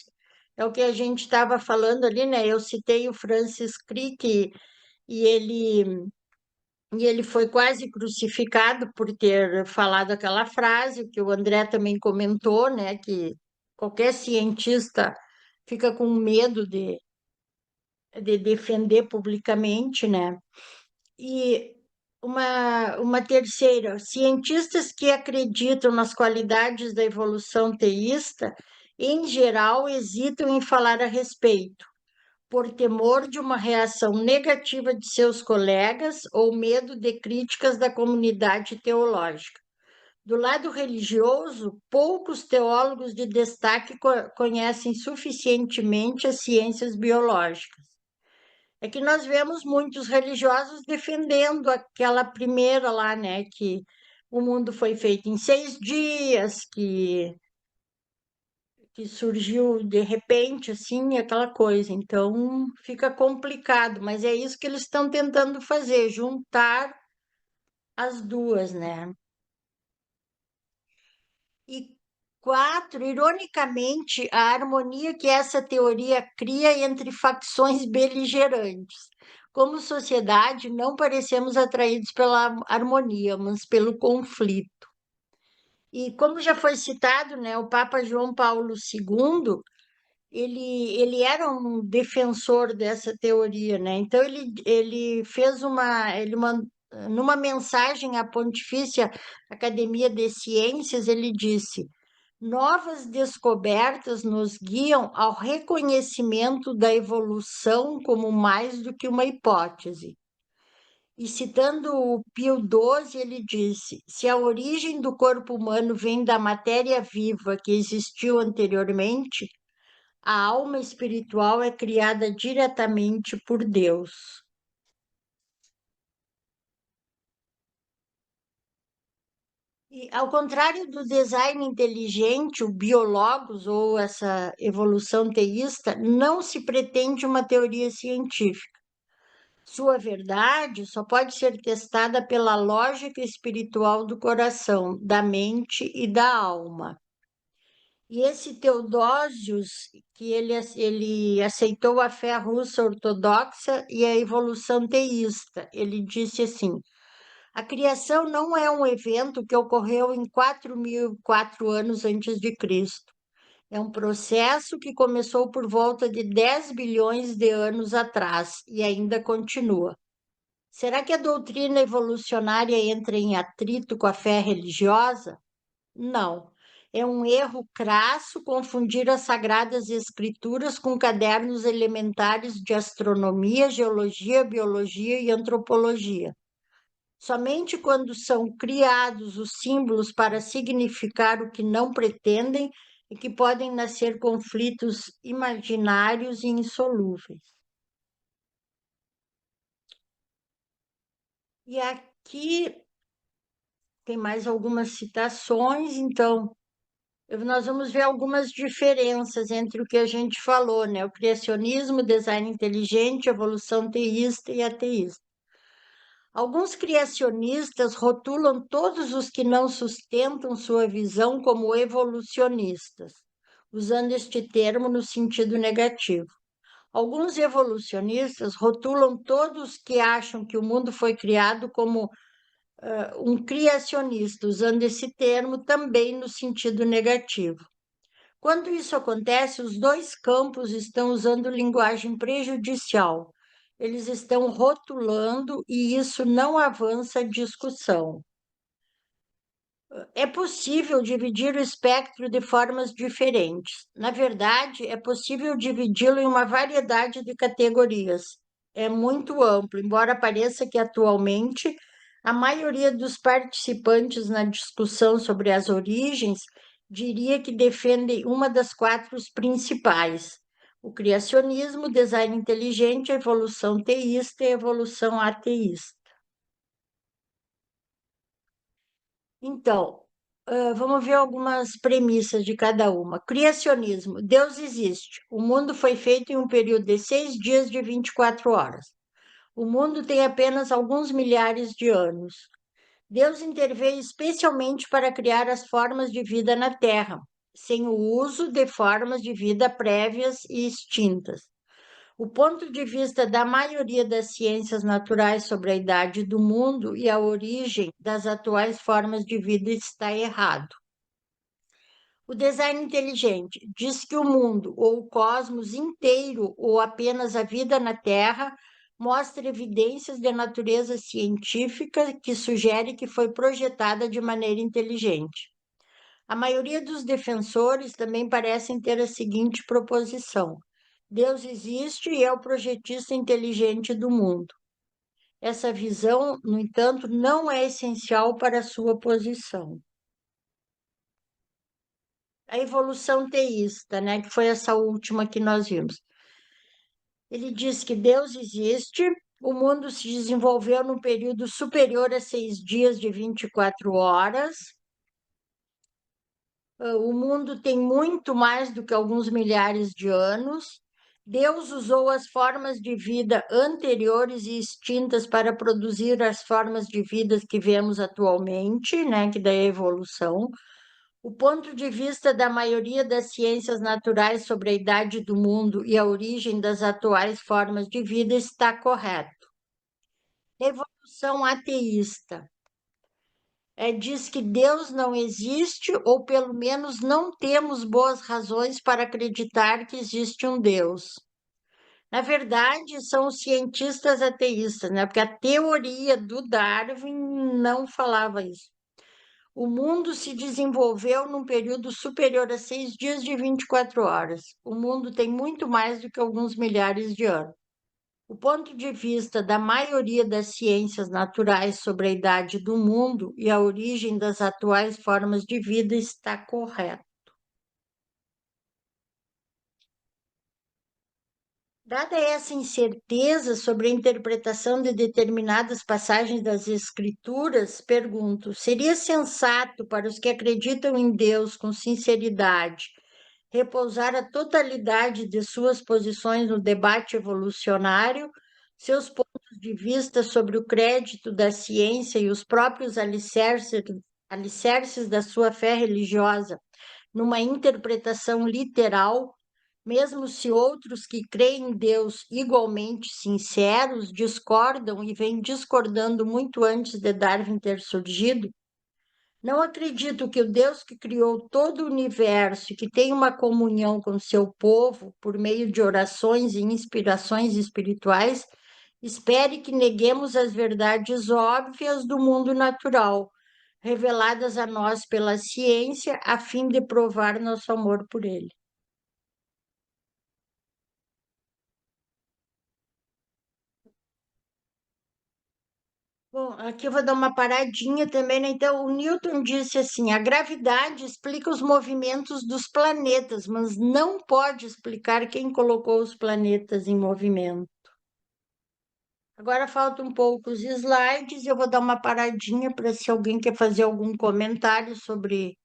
É o que a gente estava falando ali, né? Eu citei o Francis Crick e ele foi quase crucificado por ter falado aquela frase, que o André também comentou, né? Que qualquer cientista fica com medo de defender publicamente, né? E uma terceira, cientistas que acreditam nas qualidades da evolução teísta, em geral, hesitam em falar a respeito, por temor de uma reação negativa de seus colegas ou medo de críticas da comunidade teológica. Do lado religioso, poucos teólogos de destaque conhecem suficientemente as ciências biológicas. É que nós vemos muitos religiosos defendendo aquela primeira lá, né, que o mundo foi feito em 6 dias, que surgiu de repente, assim, aquela coisa. Então, fica complicado, mas é isso que eles estão tentando fazer, juntar as duas, né? E 4, ironicamente, a harmonia que essa teoria cria entre facções beligerantes. Como sociedade, não parecemos atraídos pela harmonia, mas pelo conflito. E como já foi citado, né, o Papa João Paulo II, ele era um defensor dessa teoria, né? Então ele fez numa mensagem à Pontifícia Academia de Ciências, ele disse: novas descobertas nos guiam ao reconhecimento da evolução como mais do que uma hipótese. E citando o Pio XII, ele disse: se a origem do corpo humano vem da matéria viva que existiu anteriormente, a alma espiritual é criada diretamente por Deus. E, ao contrário do design inteligente, o biologos ou essa evolução teísta, não se pretende uma teoria científica. Sua verdade só pode ser testada pela lógica espiritual do coração, da mente e da alma. E esse Teodósios, que ele aceitou a fé russa ortodoxa e a evolução teísta. Ele disse assim: a criação não é um evento que ocorreu em 4.004 anos antes de Cristo. É um processo que começou por volta de 10 bilhões de anos atrás e ainda continua. Será que a doutrina evolucionária entra em atrito com a fé religiosa? Não. É um erro crasso confundir as sagradas escrituras com cadernos elementares de astronomia, geologia, biologia e antropologia. Somente quando são criados os símbolos para significar o que não pretendem é que podem nascer conflitos imaginários e insolúveis. E aqui tem mais algumas citações, então nós vamos ver algumas diferenças entre o que a gente falou, né? O criacionismo, design inteligente, evolução teísta e ateísta. Alguns criacionistas rotulam todos os que não sustentam sua visão como evolucionistas, usando este termo no sentido negativo. Alguns evolucionistas rotulam todos que acham que o mundo foi criado como um criacionista, usando esse termo também no sentido negativo. Quando isso acontece, os dois campos estão usando linguagem prejudicial. Eles estão rotulando e isso não avança a discussão. É possível dividir o espectro de formas diferentes. Na verdade, é possível dividi-lo em uma variedade de categorias. É muito amplo, embora pareça que atualmente a maioria dos participantes na discussão sobre as origens diria que defendem uma das quatro principais: o criacionismo, o design inteligente, a evolução teísta e a evolução ateísta. Então, vamos ver algumas premissas de cada uma. Criacionismo. Deus existe. O mundo foi feito em um período de 6 dias de 24 horas. O mundo tem apenas alguns milhares de anos. Deus interveio especialmente para criar as formas de vida na Terra, sem o uso de formas de vida prévias e extintas. O ponto de vista da maioria das ciências naturais sobre a idade do mundo e a origem das atuais formas de vida está errado. O design inteligente diz que o mundo ou o cosmos inteiro ou apenas a vida na Terra mostra evidências de natureza científica que sugere que foi projetada de maneira inteligente. A maioria dos defensores também parecem ter a seguinte proposição: Deus existe e é o projetista inteligente do mundo. Essa visão, no entanto, não é essencial para a sua posição. A evolução teísta, né, que foi essa última que nós vimos. Ele diz que Deus existe, o mundo se desenvolveu num período superior a 6 dias de 24 horas. O mundo tem muito mais do que alguns milhares de anos. Deus usou as formas de vida anteriores e extintas para produzir as formas de vida que vemos atualmente, né, que da evolução. O ponto de vista da maioria das ciências naturais sobre a idade do mundo e a origem das atuais formas de vida está correto. Evolução ateísta. Diz que Deus não existe, ou pelo menos não temos boas razões para acreditar que existe um Deus. Na verdade, são os cientistas ateístas, né? Porque a teoria do Darwin não falava isso. O mundo se desenvolveu num período superior a 6 dias de 24 horas. O mundo tem muito mais do que alguns milhares de anos. O ponto de vista da maioria das ciências naturais sobre a idade do mundo e a origem das atuais formas de vida está correto. Dada essa incerteza sobre a interpretação de determinadas passagens das Escrituras, pergunto: seria sensato para os que acreditam em Deus com sinceridade repousar a totalidade de suas posições no debate evolucionário, seus pontos de vista sobre o crédito da ciência e os próprios alicerces da sua fé religiosa numa interpretação literal, mesmo se outros que creem em Deus igualmente sinceros discordam e vêm discordando muito antes de Darwin ter surgido? Não acredito que o Deus que criou todo o universo e que tem uma comunhão com seu povo por meio de orações e inspirações espirituais, espere que neguemos as verdades óbvias do mundo natural, reveladas a nós pela ciência, a fim de provar nosso amor por ele. Bom, aqui eu vou dar uma paradinha também, né? Então, o Newton disse assim: a gravidade explica os movimentos dos planetas, mas não pode explicar quem colocou os planetas em movimento. Agora faltam poucos slides, eu vou dar uma paradinha para se alguém quer fazer algum comentário sobre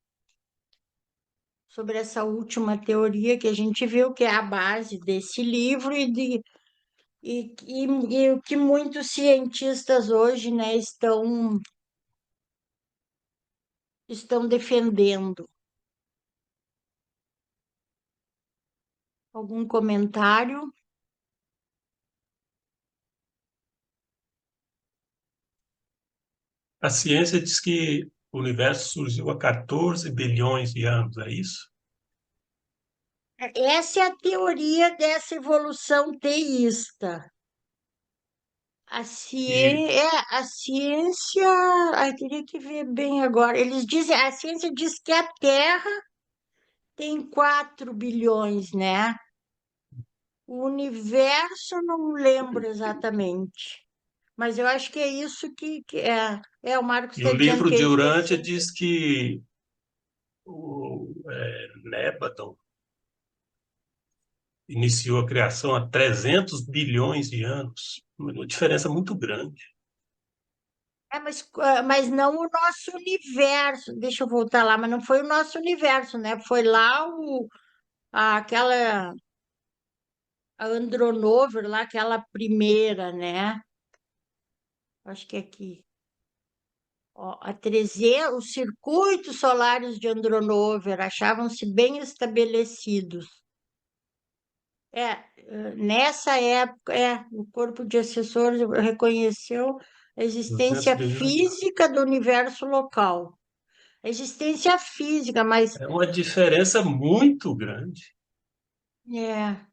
essa última teoria que a gente viu, que é a base desse livro e o que muitos cientistas hoje, né, estão defendendo. Algum comentário? A ciência diz que o universo surgiu há 14 bilhões de anos, é isso? Essa é a teoria dessa evolução teísta. E, A ciência, ai, teria que ver bem agora. Eles dizem, a ciência diz que a Terra tem 4 bilhões, né? O universo eu não lembro exatamente, mas eu acho que é isso que é. O Marcos e o está dizendo livro que é de isso que a Urântia ciência. diz que o Nébadon iniciou a criação há 300 bilhões de anos, uma diferença muito grande. Mas não o nosso universo. Deixa eu voltar lá, mas não foi o nosso universo, né? Foi lá aquela a Andronover, lá, aquela primeira, né? Acho que é aqui. Ó, os circuitos solares de Andronover achavam-se bem estabelecidos. Nessa época, o corpo de assessores reconheceu a 200 existência bilhões. física do universo local. A existência física, mas É uma diferença muito grande é,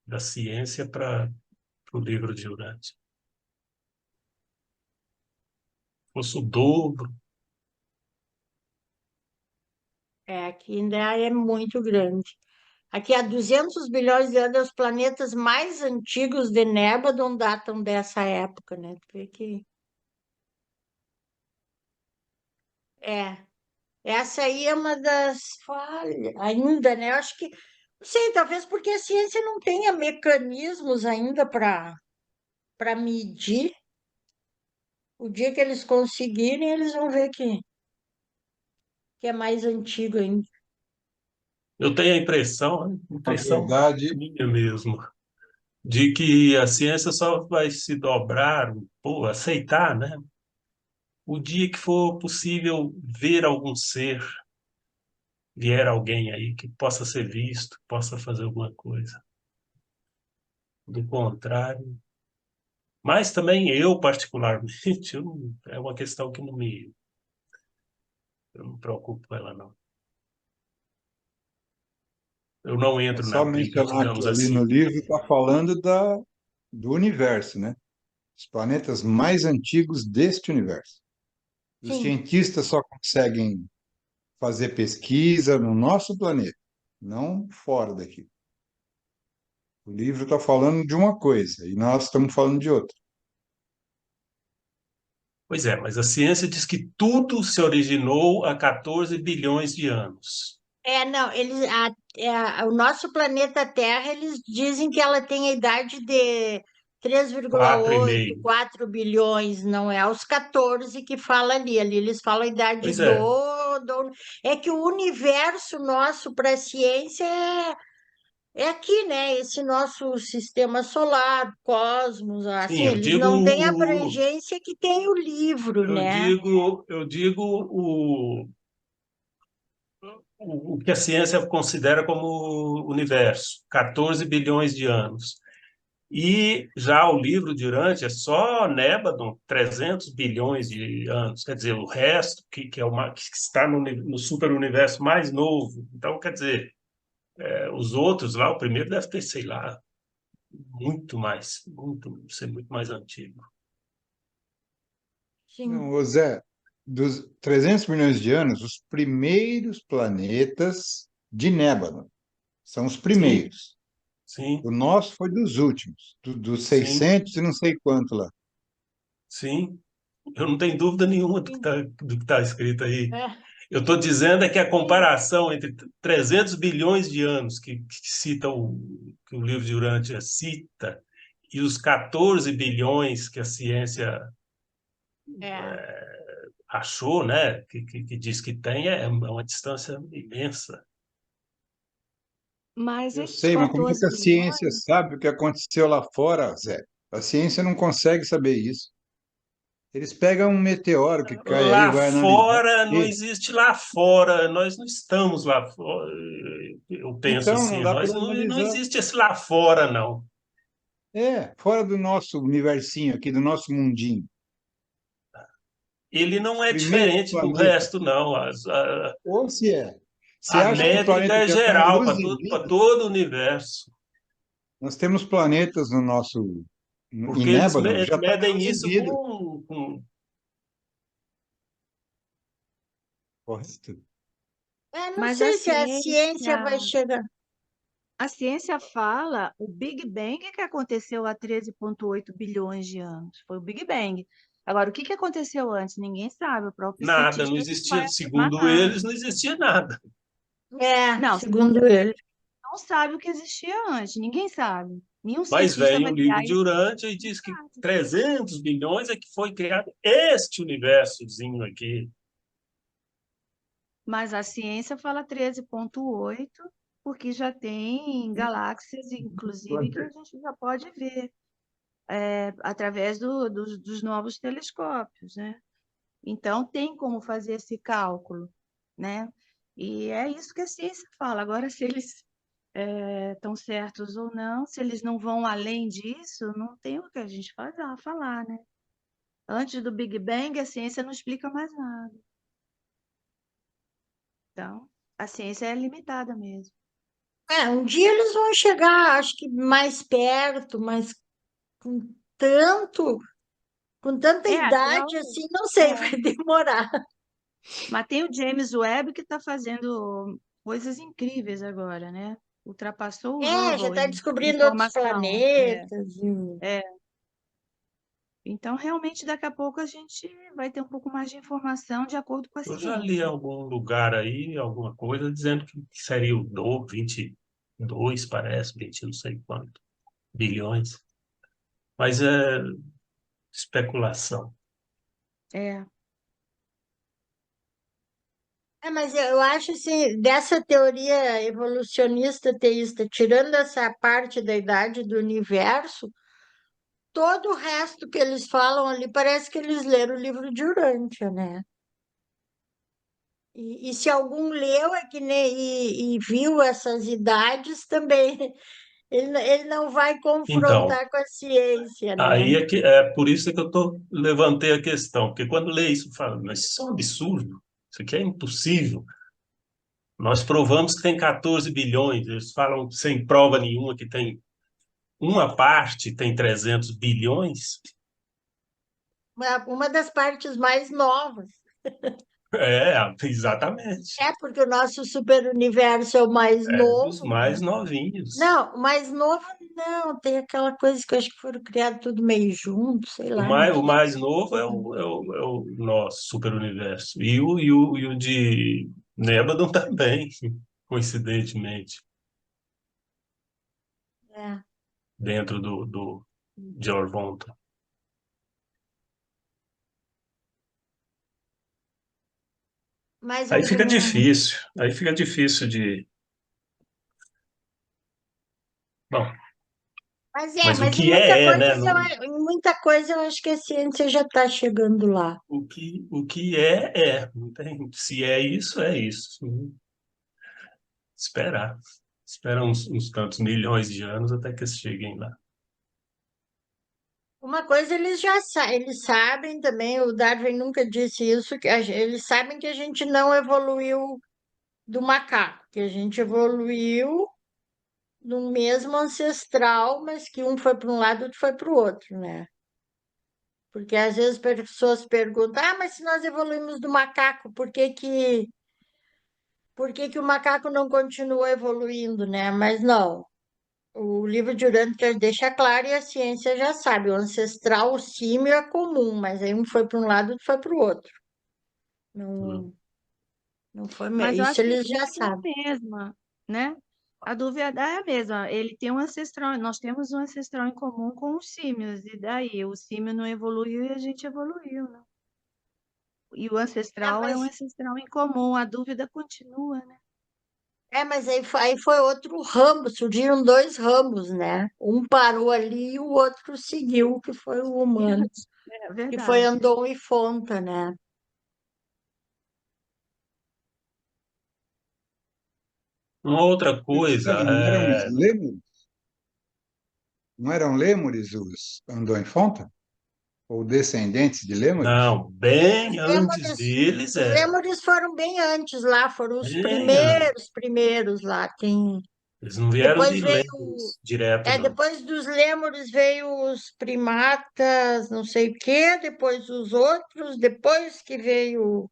da ciência para o livro de Urântia. Fosse o dobro. aqui ainda é muito grande. Aqui há 200 bilhões de anos, os planetas mais antigos de Nébadon datam dessa época, né? Tu vê que é. Essa aí é uma das falhas ainda, né? Eu acho que, não sei, talvez porque a ciência não tenha mecanismos ainda para medir. O dia que eles conseguirem, eles vão ver que é mais antigo ainda. Eu tenho a impressão, Na impressão verdade, minha mesmo, de que a ciência só vai se dobrar, ou aceitar, né? O dia que for possível ver algum ser, vier alguém aí que possa ser visto, possa fazer alguma coisa. Do contrário. Mas também eu, particularmente, é uma questão que eu não me preocupo com ela, não. Eu não é entro na só briga, mencionar que digamos ali no assim. livro está falando do universo, né? Os planetas mais antigos deste universo. Os Sim, cientistas só conseguem fazer pesquisa no nosso planeta, não fora daqui. O livro está falando de uma coisa e nós estamos falando de outra. Pois é, mas a ciência diz que tudo se originou há 14 bilhões de anos. não, o nosso planeta Terra, eles dizem que ela tem a idade de três vírgula Quatro e oito, meio. 4 bilhões, não é aos 14 que fala ali. Ali eles falam a idade Pois é, do. É que o universo nosso para a ciência é aqui, né? Esse nosso sistema solar, cosmos, sim, assim, eu eles digo não têm a abrangência que tem o livro, eu né? digo, eu digo o que a ciência considera como universo, 14 bilhões de anos. E já o livro de Urântia é só Nébadon, 300 bilhões de anos. Quer dizer, o resto, que que está no superuniverso mais novo. Então, quer dizer, os outros lá, o primeiro deve ter, sei lá, ser muito mais antigo. Sim, Não, ô Zé, dos 300 milhões de anos, os primeiros planetas de Nébano são os Sim, primeiros. sim, O nosso foi dos últimos, dos sim, 600 e não sei quanto lá. sim. Eu não tenho dúvida nenhuma sim. do que tá escrito aí. É, Eu estou dizendo é que a sim. comparação entre 300 bilhões de anos que o livro de Urântia cita e os 14 bilhões que a ciência É. achou, né, que diz que tem, é uma distância imensa. Mas Eu esses sei, mas como é que 14 a ciência bilhões, sabe o que aconteceu lá fora, Zé? A ciência não consegue saber isso. Eles pegam um meteoro que cai aí, Lá vai analisar. fora não existe lá fora, nós não estamos lá fora. Eu penso Então, não assim, dá para não analisar. existe esse lá fora, não. É, fora do nosso universinho aqui, do nosso mundinho. Ele não Os é primeiros diferente do planetas. resto, não. Ou se é. Você A acha que o métrica planeta é que é tão geral luz e para vida, todo o universo, nós temos planetas no nosso, em porque eles Nébano, já está medem luz e isso vida, correto? Não mas sei se a ciência vai chegar. a ciência fala o Big Bang que aconteceu há 13,8 bilhões de anos. Foi o Big Bang. Agora, o que que aconteceu antes? Ninguém sabe. O próprio nada, não cientista não vai existia, afirmar segundo eles, nada. não existia nada. Não, segundo Segundo ele. não sabe o que existia antes. Ninguém sabe. Nenhum Mas cientista vem vai o livro criar de isso. Urântia e diz que 300 bilhões é que foi criado este universozinho aqui. Mas a ciência fala 13,8, porque já tem galáxias, inclusive, que a gente já pode ver através dos novos telescópios, né? Então, tem como fazer esse cálculo, né? E é isso que a ciência fala. Agora, se eles estão certos ou não, se eles não vão além disso, não tem o que a gente falar, né? Antes do Big Bang, a ciência não explica mais nada. Então, a ciência é limitada mesmo. Um dia eles vão chegar, acho que mais perto, mas com tanto, com tanta Até idade o. assim, não sei, É, vai demorar. mas tem o James Webb que está fazendo coisas incríveis agora, né? Ultrapassou o Já Hubble está em descobrindo outros informação. planetas. É. Então, realmente, daqui a pouco a gente vai ter um pouco mais de informação de acordo com a Eu já li em ciência. algum lugar aí, alguma coisa, dizendo que seria o 22, parece, 20 não sei quanto, bilhões. Mas é especulação. É, Mas eu acho assim, dessa teoria evolucionista teísta, tirando essa parte da idade do universo, todo o resto que eles falam ali parece que eles leram o livro de Urântia, né? E se algum leu é que e viu essas idades também, ele não vai Então, confrontar com a ciência, né? aí é que é por isso que levantei a questão, porque quando lê isso, fala, mas isso é um absurdo, isso aqui é impossível. Nós provamos que tem 14 bilhões, eles falam sem prova nenhuma que tem uma parte tem 300 bilhões. Uma das partes mais novas. Exatamente. Porque o nosso superuniverso é o mais É dos novo, mais né? novinhos. Não, o mais novo não, tem aquela coisa que eu acho que foram criados tudo meio junto, sei lá, não O sei. mais novo é o nosso superuniverso. E o de Nébadon também, coincidentemente, É, dentro do de Orvonton. mais Aí fica alguma. difícil. Aí fica difícil de. Bom, mas o Mas que é, né? em muita coisa eu acho que a ciência já está chegando lá. O que é, é. Não tem, se é isso, é isso. esperar. Espera uns tantos milhões de anos até que eles cheguem lá. Uma coisa eles sabem também, o Darwin nunca disse isso, que eles sabem que a gente não evoluiu do macaco, que a gente evoluiu no mesmo ancestral, mas que um foi para um lado e outro foi para o outro, né? Porque às vezes as pessoas perguntam, mas se nós evoluímos do macaco, por que que o macaco não continua evoluindo, né? Mas não. O livro de Urântia deixa claro e a ciência já sabe, o ancestral, o símio é comum, mas aí um foi para um lado e outro foi para o outro. Hum. Não, não foi Mas eu isso acho que a eles já dúvida é a sabem. mesma, né? A dúvida é a mesma. Ele tem um ancestral, nós temos um ancestral em comum com os símios, e daí o símio não evoluiu e a gente evoluiu, né? E o É, ancestral é um mas, ancestral em comum, a dúvida continua, né? mas aí foi outro ramo, surgiram dois ramos, né? Um parou ali e o outro seguiu, que foi o humano, É que foi verdade. Andon e Fonta, né? Uma outra coisa, Peraí, não eram os lêmures? Não eram lêmures os Andon-Fonta? Ou descendentes de lêmures? não, bem Os antes lêmures, deles os é lêmures foram bem antes lá, foram os bem antes. primeiros lá. Eles não vieram Depois de veio, lêmures direto, não. depois dos lêmures veio os primatas, não sei o quê, depois os outros, depois que veio,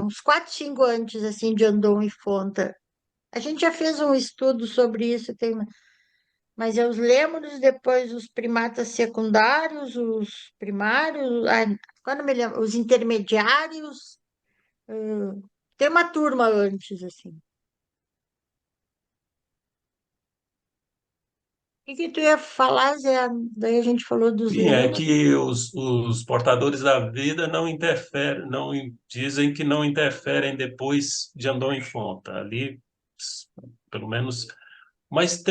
uns 4, 5 antes, assim, de Andon e Fonta. A gente já fez um estudo sobre isso, mas é os lêmures, depois os primatas secundários, os primários, quando me lembro, os intermediários, tem uma turma antes, assim. O que que tu ia falar, Zé? Daí a gente falou dos Sim, é lêmures. que os portadores da vida não interferem, dizem que não interferem depois de Andon e Fonta. Ali, pelo menos, mas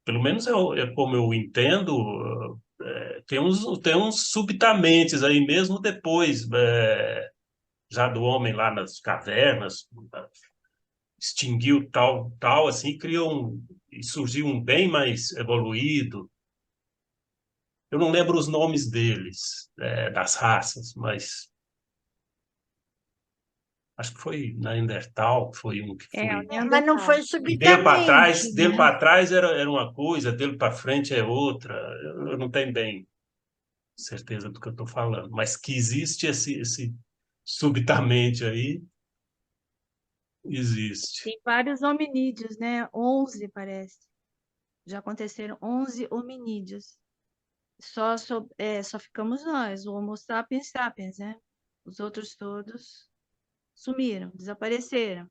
pelo menos é como eu entendo, tem uns subtamentes aí mesmo depois, já do homem lá nas cavernas, extinguiu tal assim, e surgiu um bem mais evoluído. Eu não lembro os nomes deles, das raças, mas acho que foi Neandertal, foi um que É, o foi. Mas não Neandertal. foi E dele para subitamente, trás, dele né? para trás era uma coisa, dele para frente é outra. Eu não tenho bem certeza do que eu estou falando, mas que existe esse subitamente aí, existe. Tem vários hominídeos, né? 11 parece. Já aconteceram 11 hominídeos. Só ficamos nós, o Homo sapiens sapiens, né? Os outros todos sumiram, desapareceram.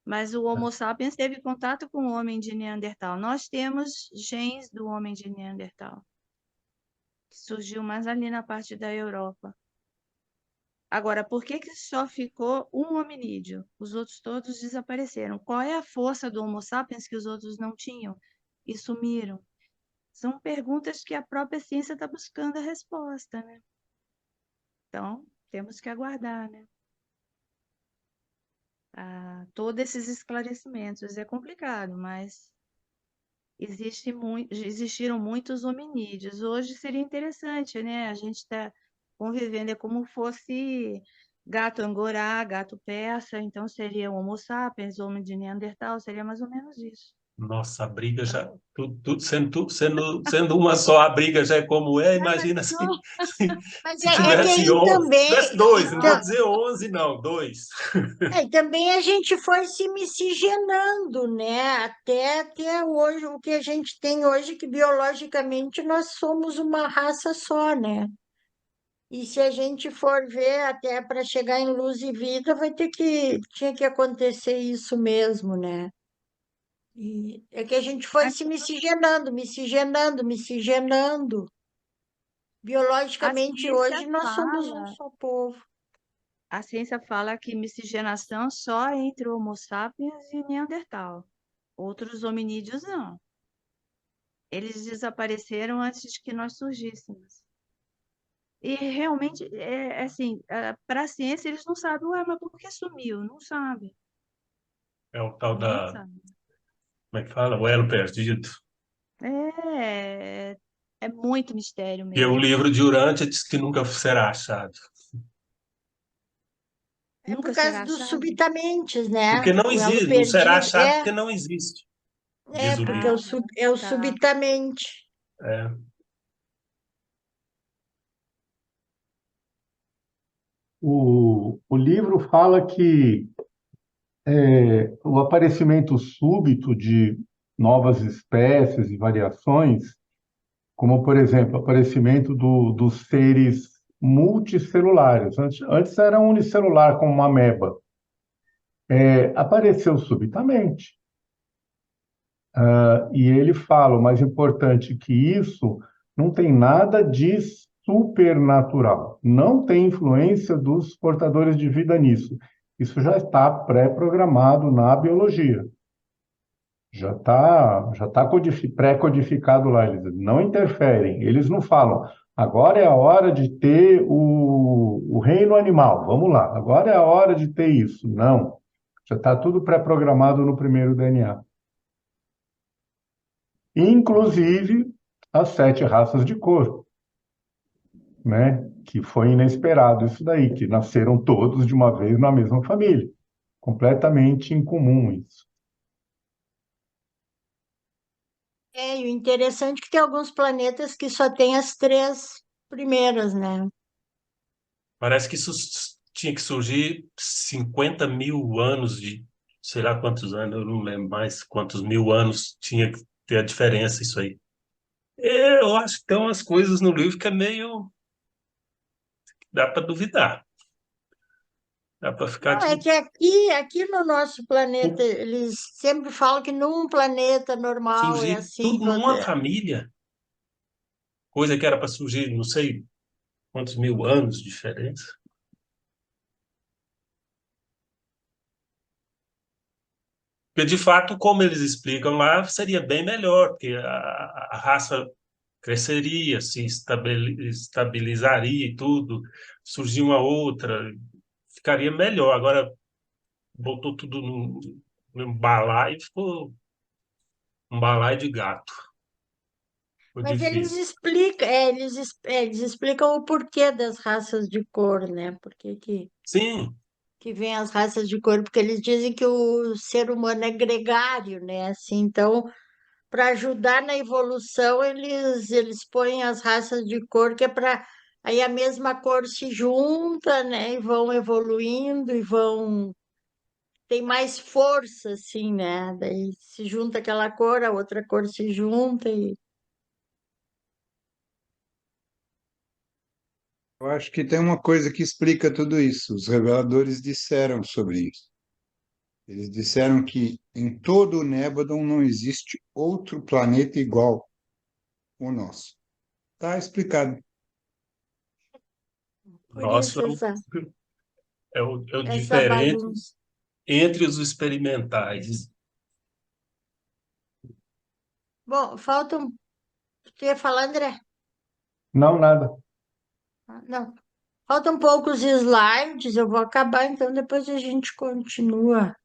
Mas o Homo sapiens teve contato com o homem de Neandertal. Nós temos genes do homem de Neandertal, que surgiu mais ali na parte da Europa. Agora, por que que só ficou um hominídeo? Os outros todos desapareceram. Qual é a força do Homo sapiens que os outros não tinham e sumiram? São perguntas que a própria ciência está buscando a resposta, né? Então, temos que aguardar, né? Todos esses esclarecimentos. É complicado, mas existiram muitos hominídeos. Hoje seria interessante, né? A gente está convivendo, é como fosse gato angorá, gato persa, então seria Homo sapiens, homem de Neandertal, seria mais ou menos isso. Nossa, a briga já, sendo uma só, a briga já é como é. Já Imagina se, pensou? Mas se é que tivesse aí 11, também, tivesse dois, não vou então, dizer 11, não, dois. também a gente foi se miscigenando, né? Até hoje, o que a gente tem hoje, que biologicamente nós somos uma raça só, né? E se a gente for ver até para chegar em luz e vida, tinha que acontecer isso mesmo, né? E é que a gente foi Mas se miscigenando, miscigenando, miscigenando. a Biologicamente, ciência hoje, nós somos um fala, só povo. a ciência fala que miscigenação só entre o Homo sapiens e Neandertal. Outros hominídeos não. Eles desapareceram antes que nós surgíssemos. E realmente, assim, para a ciência eles não sabem, ué, mas por que sumiu? Não sabe. É o tal da, Nossa, como é que fala? O elo perdido. é, é muito mistério E o mesmo. livro de Urântia diz que nunca será achado. É por Nunca causa será dos achado? subitamente, né? Porque não O elo existe, não será perdido. achado porque não existe, diz o Porque é livro. Ah, é o tá. subitamente. É. O livro fala que o aparecimento súbito de novas espécies e variações, como, por exemplo, o aparecimento dos seres multicelulares. Antes era unicelular, como uma ameba. Apareceu subitamente. E ele fala, o mais importante que isso, não tem nada de supernatural. Não tem influência dos portadores de vida nisso. Isso já está pré-programado na biologia. Já tá pré-codificado lá. Eles não interferem. Eles não falam, agora é a hora de ter o reino animal. Vamos lá, agora é a hora de ter isso. Não. Já está tudo pré-programado no primeiro DNA. Inclusive as 7 raças de cor, né? Que foi inesperado isso daí, que nasceram todos de uma vez na mesma família. Completamente incomum isso. E o interessante é que tem alguns planetas que só tem as três primeiras, né? Parece que isso tinha que surgir 50 mil anos de, sei lá quantos anos, eu não lembro mais quantos mil anos tinha que ter a diferença isso aí. Eu acho que tem umas coisas no livro que é meio, dá para duvidar, dá para ficar Não, é de que aqui no nosso planeta, eles sempre falam que num planeta normal é surgir assim, tudo numa família, coisa que era para surgir, não sei quantos mil anos de diferença. Porque, de fato, como eles explicam lá, seria bem melhor, porque a raça cresceria, se estabilizaria e tudo, surgia uma outra, ficaria melhor. Agora, botou tudo num balaio e ficou um balaio de gato. Ficou mas eles difícil. explicam, eles explicam o porquê das raças de cor, né? Por que Sim, que vem as raças de cor? Porque eles dizem que o ser humano é gregário, né? Assim, então, para ajudar na evolução, eles põem as raças de cor, que é para aí a mesma cor se junta, né? E vão evoluindo e vão tem mais força, assim, né? Daí se junta aquela cor, a outra cor se junta e Eu acho que tem uma coisa que explica tudo isso. Os reveladores disseram sobre isso. Eles disseram que em todo o Nébadon não existe outro planeta igual ao nosso. Está explicado. por nossa, isso é o essa diferente bagunça. entre os experimentais. Bom, faltam. Tu ia falar, André? Não, nada. Ah, não. Faltam poucos slides, eu vou acabar, então depois a gente continua.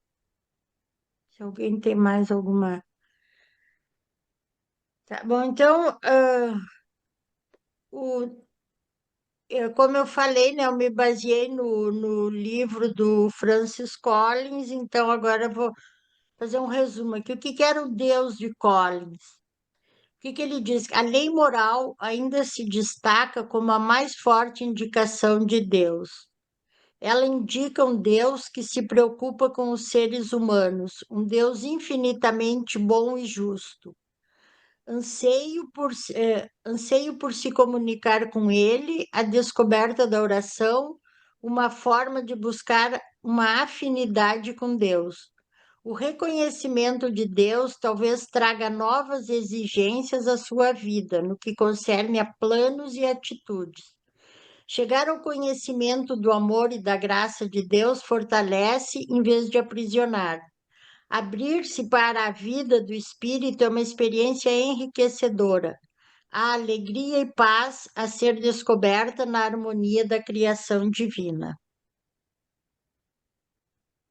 Se alguém tem mais alguma. Tá bom, então, o, como eu falei, né, eu me baseei no livro do Francis Collins, então agora eu vou fazer um resumo aqui. O que que era o Deus de Collins? O que que ele diz? A lei moral ainda se destaca como a mais forte indicação de Deus. Ela indica um Deus que se preocupa com os seres humanos, um Deus infinitamente bom e justo. Anseio por se comunicar com Ele, a descoberta da oração, uma forma de buscar uma afinidade com Deus. O reconhecimento de Deus talvez traga novas exigências à sua vida, no que concerne a planos e atitudes. Chegar ao conhecimento do amor e da graça de Deus fortalece em vez de aprisionar. Abrir-se para a vida do Espírito é uma experiência enriquecedora. Há alegria e paz a ser descoberta na harmonia da criação divina.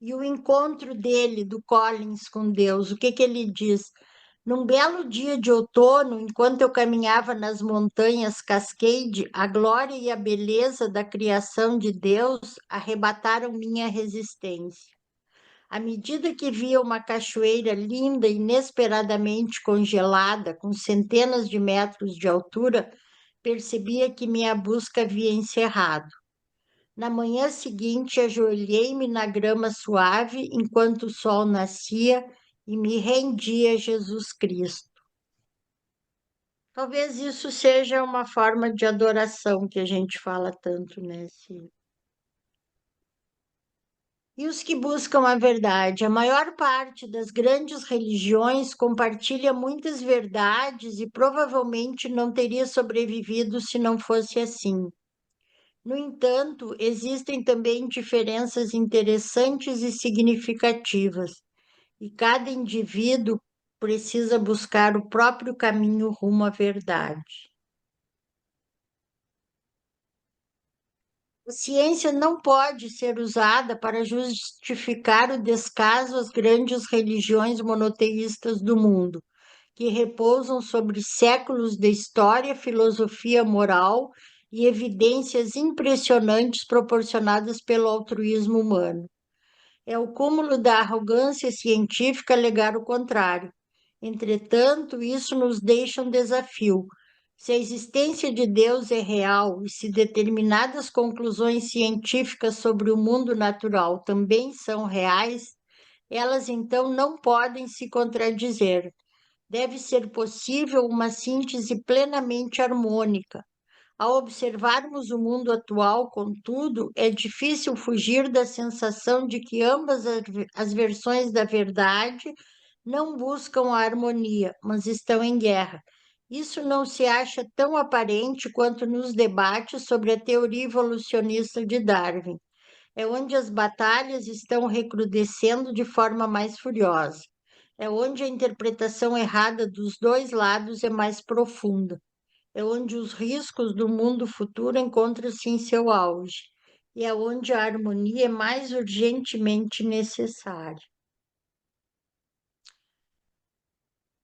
E o encontro dele, do Collins, com Deus, o que que ele diz? Num belo dia de outono, enquanto eu caminhava nas montanhas Cascade, a glória e a beleza da criação de Deus arrebataram minha resistência. À medida que via uma cachoeira linda, inesperadamente congelada, com centenas de metros de altura, percebia que minha busca havia encerrado. Na manhã seguinte, ajoelhei-me na grama suave enquanto o sol nascia e me rendi a Jesus Cristo. Talvez isso seja uma forma de adoração que a gente fala tanto nesse. E os que buscam a verdade? A maior parte das grandes religiões compartilha muitas verdades e provavelmente não teria sobrevivido se não fosse assim. No entanto, existem também diferenças interessantes e significativas, e cada indivíduo precisa buscar o próprio caminho rumo à verdade. A ciência não pode ser usada para justificar o descaso às grandes religiões monoteístas do mundo, que repousam sobre séculos de história, filosofia moral e evidências impressionantes proporcionadas pelo altruísmo humano. É o cúmulo da arrogância científica alegar o contrário. Entretanto, isso nos deixa um desafio. Se a existência de Deus é real e se determinadas conclusões científicas sobre o mundo natural também são reais, elas então não podem se contradizer. Deve ser possível uma síntese plenamente harmônica. Ao observarmos o mundo atual, contudo, é difícil fugir da sensação de que ambas as versões da verdade não buscam a harmonia, mas estão em guerra. Isso não se acha tão aparente quanto nos debates sobre a teoria evolucionista de Darwin. É onde as batalhas estão recrudescendo de forma mais furiosa. É onde a interpretação errada dos dois lados é mais profunda. É onde os riscos do mundo futuro encontram-se em seu auge. E é onde a harmonia é mais urgentemente necessária.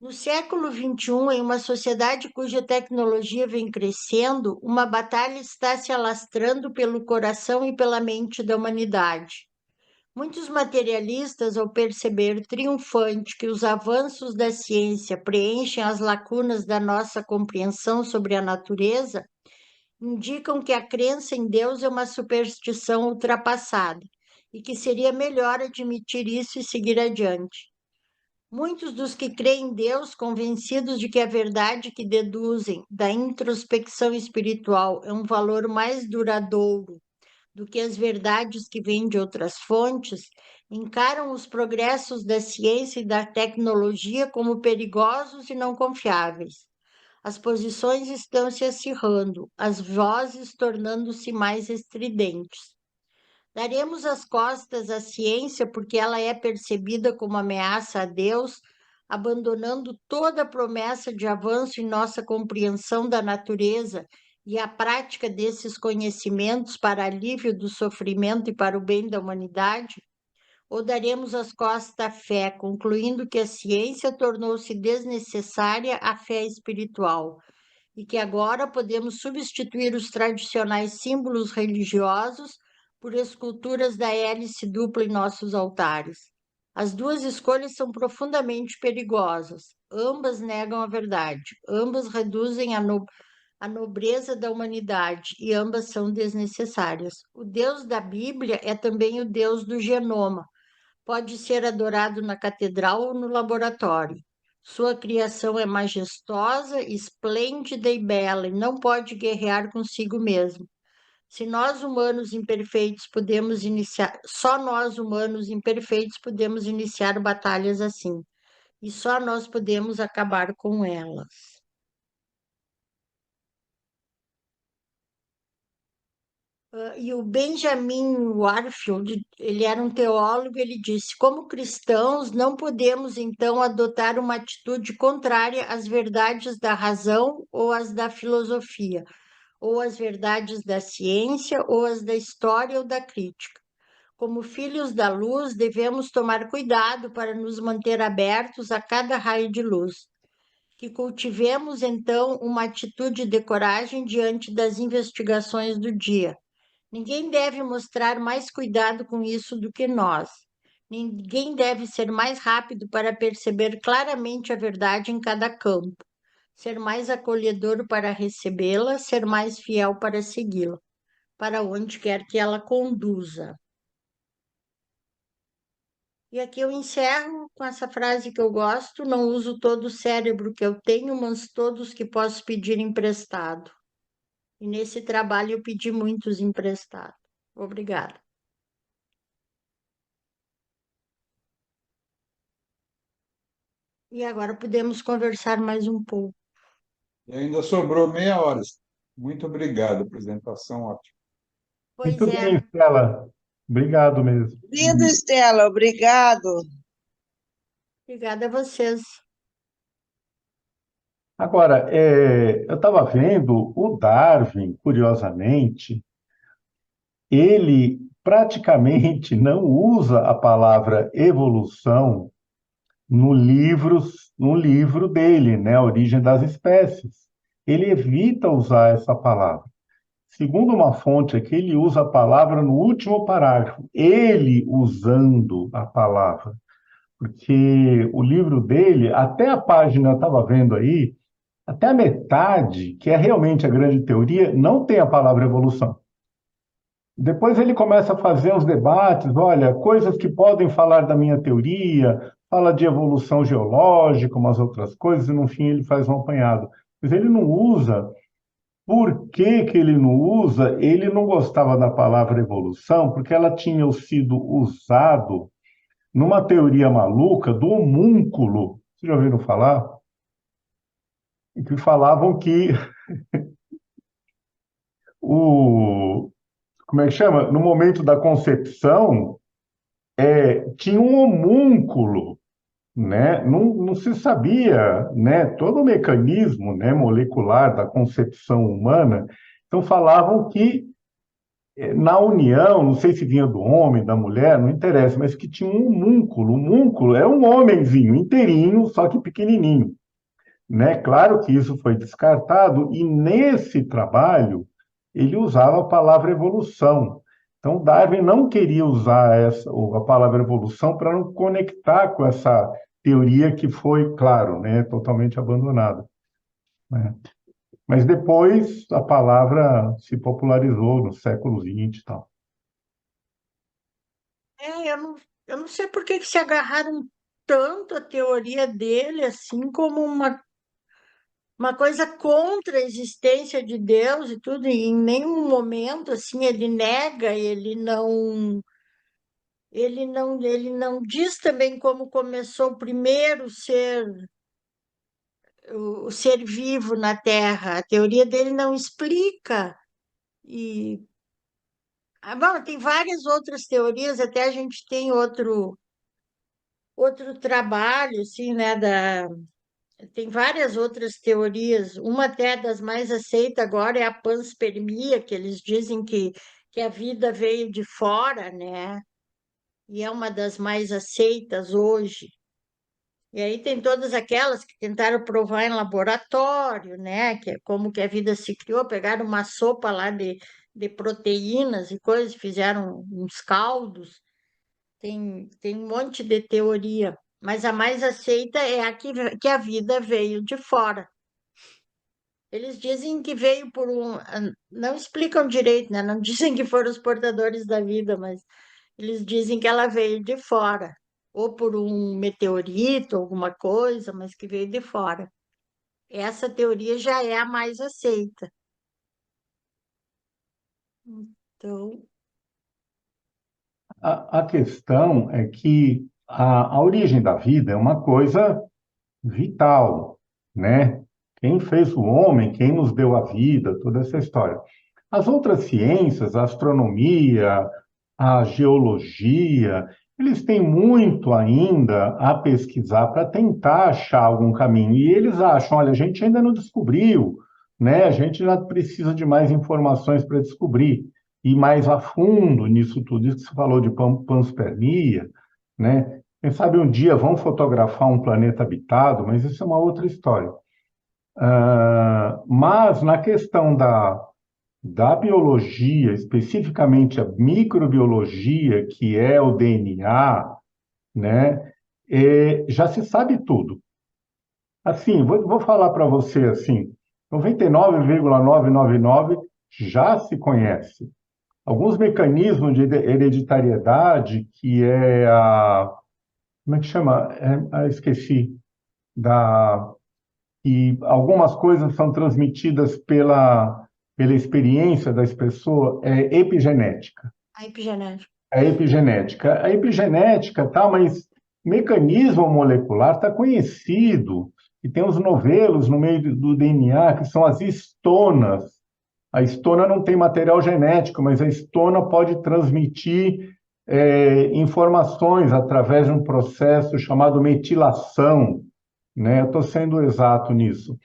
No século XXI, em uma sociedade cuja tecnologia vem crescendo, uma batalha está se alastrando pelo coração e pela mente da humanidade. Muitos materialistas, ao perceber triunfante que os avanços da ciência preenchem as lacunas da nossa compreensão sobre a natureza, indicam que a crença em Deus é uma superstição ultrapassada e que seria melhor admitir isso e seguir adiante. Muitos dos que creem em Deus, convencidos de que a verdade que deduzem da introspecção espiritual é um valor mais duradouro do que as verdades que vêm de outras fontes, encaram os progressos da ciência e da tecnologia como perigosos e não confiáveis. As posições estão se acirrando, as vozes tornando-se mais estridentes. Daremos as costas à ciência porque ela é percebida como ameaça a Deus, abandonando toda promessa de avanço em nossa compreensão da natureza e a prática desses conhecimentos para alívio do sofrimento e para o bem da humanidade? Ou daremos as costas à fé, concluindo que a ciência tornou-se desnecessária à fé espiritual e que agora podemos substituir os tradicionais símbolos religiosos por esculturas da hélice dupla em nossos altares? As duas escolhas são profundamente perigosas. Ambas negam a verdade, ambas reduzem a nobreza da humanidade e ambas são desnecessárias. O Deus da Bíblia é também o Deus do genoma. Pode ser adorado na catedral ou no laboratório. Sua criação é majestosa, esplêndida e bela, e não pode guerrear consigo mesmo. Se nós humanos imperfeitos podemos iniciar, só nós humanos imperfeitos podemos iniciar batalhas assim, e só nós podemos acabar com elas. E o Benjamin Warfield, ele era um teólogo, ele disse: como cristãos, não podemos então adotar uma atitude contrária às verdades da razão ou às da filosofia, ou às verdades da ciência ou às da história ou da crítica. Como filhos da luz, devemos tomar cuidado para nos manter abertos a cada raio de luz. Que cultivemos, então, uma atitude de coragem diante das investigações do dia. Ninguém deve mostrar mais cuidado com isso do que nós. Ninguém deve ser mais rápido para perceber claramente a verdade em cada campo, ser mais acolhedor para recebê-la, ser mais fiel para segui-la, para onde quer que ela conduza. E aqui eu encerro com essa frase que eu gosto: não uso todo o cérebro que eu tenho, mas todos que posso pedir emprestado. E nesse trabalho eu pedi muitos emprestados. Obrigada. E agora podemos conversar mais um pouco. E ainda sobrou meia hora. Muito obrigado, apresentação ótima. Pois Muito bem, é, Estela. Obrigado mesmo. Lindo, Estela, obrigado. obrigada a vocês. Agora, eu estava vendo o Darwin, curiosamente, ele praticamente não usa a palavra evolução no livro dele, né, A Origem das Espécies. Ele evita usar essa palavra. Segundo uma fonte aqui, ele usa a palavra no último parágrafo, ele usando a palavra, porque o livro dele, até a página, eu estava vendo aí, até a metade, que é realmente a grande teoria, não tem a palavra evolução. Depois ele começa a fazer uns debates, olha, coisas que podem falar da minha teoria, fala de evolução geológica, umas outras coisas, e no fim ele faz um apanhado. Mas ele não usa. Por que que ele não usa? Ele não gostava da palavra evolução, porque ela tinha sido usado numa teoria maluca do homúnculo. Vocês já ouviram falar? Em que falavam que o, como é que chama? No momento da concepção, tinha um homúnculo, né? Não se sabia, né? Todo o mecanismo, né, molecular da concepção humana. Então falavam que na união, não sei se vinha do homem, da mulher, não interessa, mas que tinha um homúnculo. O homúnculo é um homenzinho inteirinho, só que pequenininho, né? Claro que isso foi descartado e nesse trabalho ele usava a palavra evolução. Então, Darwin não queria usar a palavra evolução para não conectar com essa teoria que foi, claro, né, totalmente abandonada, né? Mas depois a palavra se popularizou no século XX e tal. Eu não sei por que que se agarraram tanto à teoria dele, assim, como uma coisa contra a existência de Deus e tudo. E em nenhum momento, assim, ele nega, ele não diz também como começou o primeiro ser, o ser vivo na Terra. A teoria dele não explica. E, bom, tem várias outras teorias, até a gente tem outro trabalho, assim, né, tem várias outras teorias. Uma até das mais aceitas agora é a panspermia, que eles dizem que a vida veio de fora, né? E é uma das mais aceitas hoje. E aí tem todas aquelas que tentaram provar em laboratório, né? Que é como que a vida se criou, pegaram uma sopa lá de proteínas e coisas, fizeram uns caldos. Tem um monte de teoria, mas a mais aceita é a que a vida veio de fora. Eles dizem que veio por um. Não explicam direito, né? Não dizem que foram os portadores da vida, mas eles dizem que ela veio de fora, ou por um meteorito, alguma coisa, mas que veio de fora. Essa teoria já é a mais aceita. Então, A questão é que a origem da vida é uma coisa vital, né? Quem fez o homem, quem nos deu a vida, toda essa história. As outras ciências, a astronomia, a geologia, eles têm muito ainda a pesquisar para tentar achar algum caminho. E eles acham, olha, a gente ainda não descobriu, né? A gente ainda precisa de mais informações para descobrir. ir mais a fundo nisso tudo, isso que você falou de panspermia, né? Quem sabe um dia vão fotografar um planeta habitado, mas isso é uma outra história. Mas na questão da biologia, especificamente a microbiologia, que é o DNA, né? Já se sabe tudo. Assim, vou falar para você assim, 99,999 já se conhece. Alguns mecanismos de hereditariedade, que é como é que chama? Esqueci. E algumas coisas são transmitidas pela experiência das pessoas, é epigenética. A epigenética. A epigenética. A epigenética, tá, mas mecanismo molecular está conhecido, e tem os novelos no meio do DNA, que são as histonas. A histona não tem material genético, mas a histona pode transmitir informações através de um processo chamado metilação, né? Eu estou sendo exato nisso.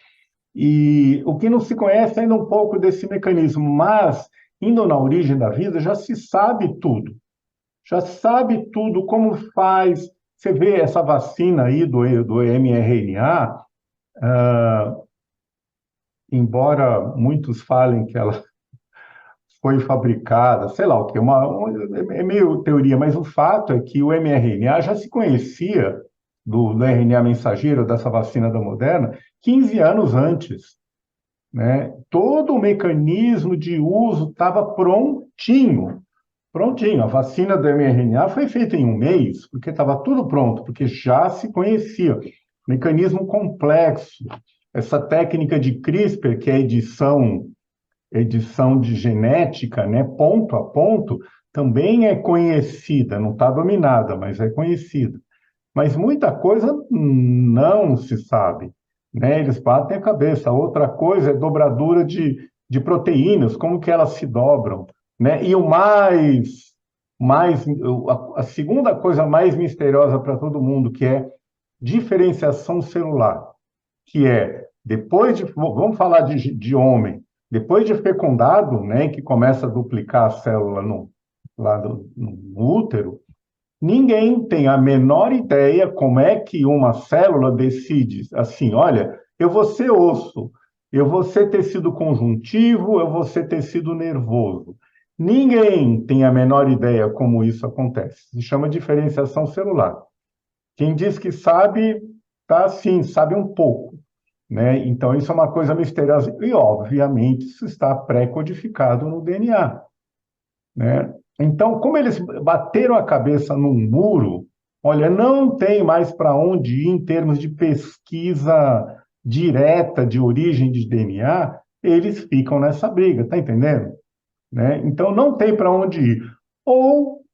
E o que não se conhece ainda um pouco desse mecanismo, mas indo na origem da vida já se sabe tudo. Já sabe tudo, como faz. Você vê essa vacina aí do mRNA, embora muitos falem que ela foi fabricada, sei lá o que, é meio teoria, mas o fato é que o mRNA já se conhecia do RNA mensageiro, dessa vacina da Moderna, 15 anos antes, né? Todo o mecanismo de uso estava prontinho. Prontinho, a vacina do mRNA foi feita em um mês, porque estava tudo pronto, porque já se conhecia. Mecanismo complexo. Essa técnica de CRISPR, que é edição de genética, né, ponto a ponto, também é conhecida, não está dominada, mas é conhecida. Mas muita coisa não se sabe, né? Eles batem a cabeça. Outra coisa é dobradura de proteínas, como que elas se dobram, né? E a segunda coisa mais misteriosa para todo mundo, que é diferenciação celular, que é, vamos falar de homem, depois de fecundado, né, que começa a duplicar a célula lá no útero, ninguém tem a menor ideia como é que uma célula decide assim, olha, eu vou ser osso, eu vou ser tecido conjuntivo, eu vou ser tecido nervoso. Ninguém tem a menor ideia como isso acontece. Se chama diferenciação celular. Quem diz que sabe, tá assim, sabe um pouco, né? Então, isso é uma coisa misteriosa. E, obviamente, isso está pré-codificado no DNA, né? Então, como eles bateram a cabeça num muro, olha, não tem mais para onde ir em termos de pesquisa direta de origem de DNA, eles ficam nessa briga, tá entendendo? Né? Então, não tem para onde ir. Ou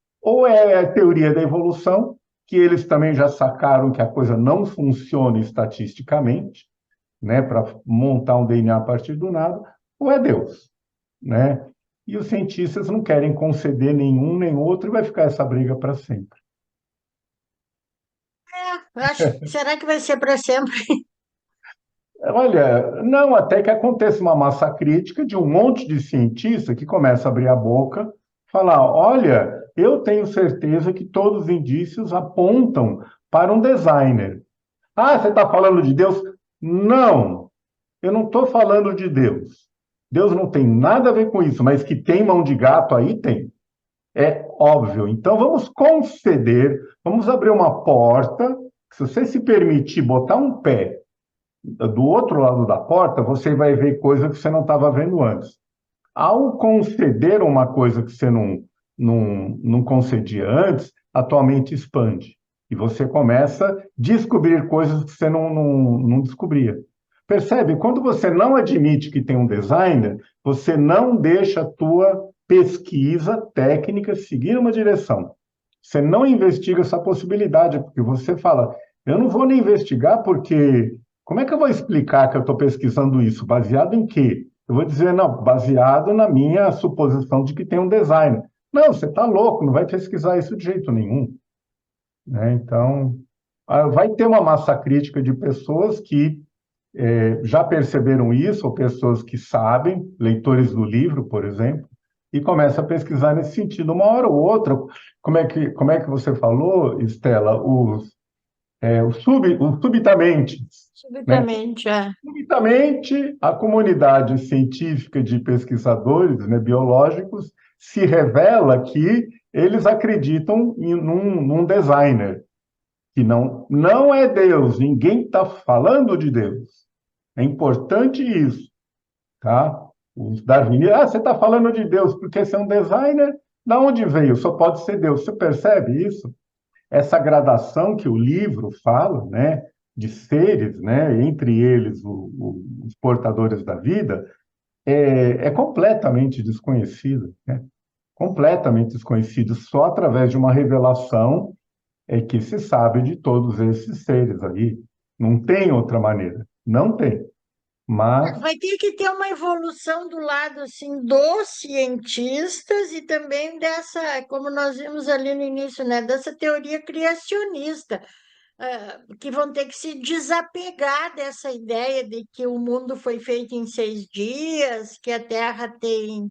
é a teoria da evolução, que eles também já sacaram que a coisa não funciona estatisticamente, né, para montar um DNA a partir do nada, ou é Deus, né? E os cientistas não querem conceder nenhum nem outro e vai ficar essa briga para sempre. Será que vai ser para sempre? Olha, não, até que aconteça uma massa crítica de um monte de cientista que começa a abrir a boca, falar, olha, eu tenho certeza que todos os indícios apontam para um designer. Ah, você está falando de Deus? Não, eu não estou falando de Deus. Deus não tem nada a ver com isso, mas que tem mão de gato aí, tem. É óbvio. Então vamos conceder, vamos abrir uma porta, que se você se permitir botar um pé do outro lado da porta, você vai ver coisa que você não estava vendo antes. Ao conceder uma coisa que você não concedia antes, a tua mente expande. E você começa a descobrir coisas que você não descobria. Percebe? Quando você não admite que tem um designer, você não deixa a tua pesquisa técnica seguir uma direção. Você não investiga essa possibilidade, porque você fala, eu não vou nem investigar porque como é que eu vou explicar que eu estou pesquisando isso? Baseado em quê? Eu vou dizer, não, baseado na minha suposição de que tem um designer. Não, você está louco, não vai pesquisar isso de jeito nenhum. Né? Então, vai ter uma massa crítica de pessoas que já perceberam isso, ou pessoas que sabem, leitores do livro, por exemplo, e começa a pesquisar nesse sentido. Uma hora ou outra, como é que você falou, Estela, os subitamente, né? Subitamente, é. Subitamente, a comunidade científica de pesquisadores, né, biológicos se revela que eles acreditam num designer, que não é Deus, ninguém está falando de Deus. É importante isso, tá? Os darwinistas, você está falando de Deus porque você é um designer, da onde veio? Só pode ser Deus. Você percebe isso? Essa gradação que o livro fala, né, de seres, né, entre eles os portadores da vida, é completamente desconhecida, né? Completamente desconhecido. Só através de uma revelação é que se sabe de todos esses seres aí. Não tem outra maneira. Não tem. Mas, Vai ter que ter uma evolução do lado assim dos cientistas e também dessa, como nós vimos ali no início, né, dessa teoria criacionista, que vão ter que se desapegar dessa ideia de que o mundo foi feito em 6 dias, que a Terra tem,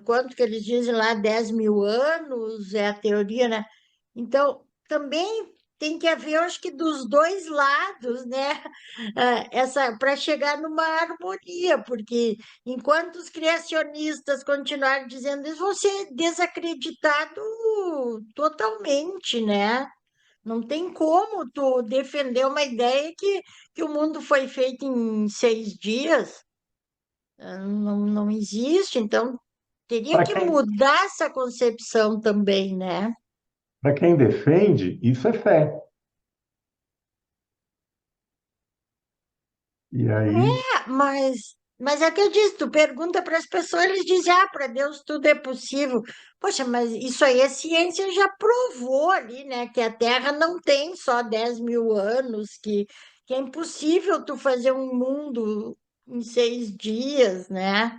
quanto que eles dizem lá, 10 mil anos, é a teoria, né? Então, também tem que haver, eu acho que dos dois lados, né? Essa para chegar numa harmonia, porque enquanto os criacionistas continuarem dizendo isso, vão ser desacreditado totalmente, né? Não tem como tu defender uma ideia que o mundo foi feito em 6 dias. Não existe, então teria para que quem, mudar essa concepção também, né? para quem defende, isso é fé. E aí, Mas é que eu disse, tu pergunta para as pessoas, eles dizem, para Deus tudo é possível. Poxa, mas isso aí a ciência já provou ali, né? Que a Terra não tem só 10 mil anos, que é impossível tu fazer um mundo em 6 dias, né?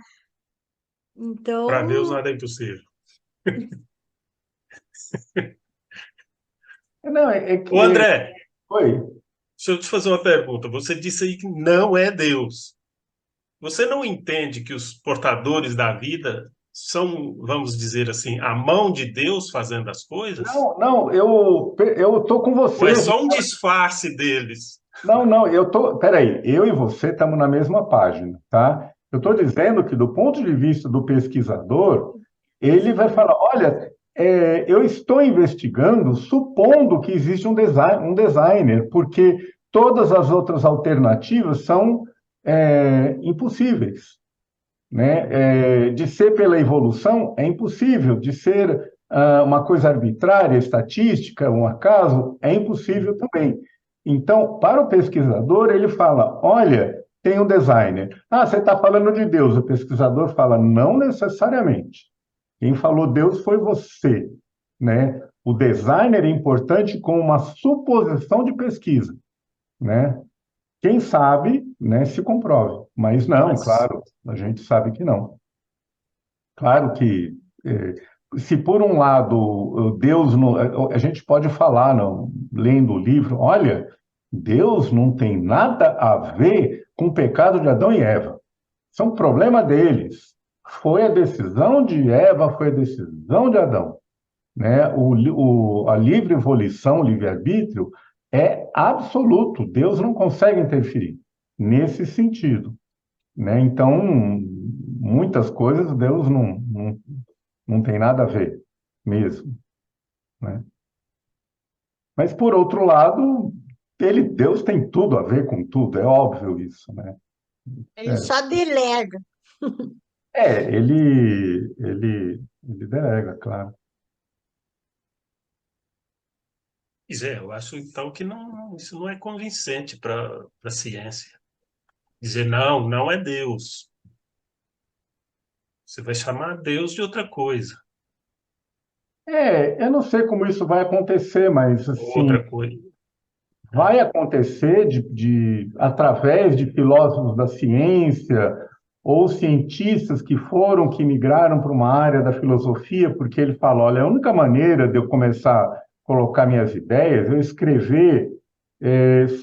Para Deus Então, nada é impossível. não, é Ô que... André, Oi. deixa eu te fazer uma pergunta. Você disse aí que não é Deus. Você não entende que os portadores da vida são, vamos dizer assim, a mão de Deus fazendo as coisas? Não, não, eu tô com Ou é você. só um disfarce deles? Não, não, peraí, eu e você estamos na mesma página, tá? Eu estou dizendo que, do ponto de vista do pesquisador, ele vai falar: olha, eu estou investigando supondo que existe um designer, porque todas as outras alternativas são impossíveis, né? De ser pela evolução é impossível, de ser uma coisa arbitrária, estatística, um acaso, é impossível também. Então, para o pesquisador, ele fala: olha, tem um designer. Ah, você está falando de Deus. O pesquisador fala: não necessariamente. Quem falou Deus foi você, né? O designer é importante como uma suposição de pesquisa, né? Quem sabe, né, se comprove. Mas não, Mas claro, a gente sabe que não. Claro que, se por um lado Deus não, a gente pode falar, não, lendo o livro, olha, Deus não tem nada a ver com o pecado de Adão e Eva. Isso é um problema deles. Foi a decisão de Eva, foi a decisão de Adão, né? A livre volição, o livre-arbítrio é absoluto. Deus não consegue interferir nesse sentido, né? Então, muitas coisas Deus não tem nada a ver mesmo, né? Mas, por outro lado, Deus tem tudo a ver com tudo, é óbvio isso, né? ele só delega. Ele delega, claro. pois é, eu acho então que isso não é convincente para a ciência. Dizer não, não é Deus. Você vai chamar Deus de outra coisa. Eu não sei como isso vai acontecer, mas, assim, Outra coisa. vai acontecer através de filósofos da ciência ou cientistas que migraram para uma área da filosofia, porque ele fala: olha, a única maneira de eu começar a colocar minhas ideias é eu escrever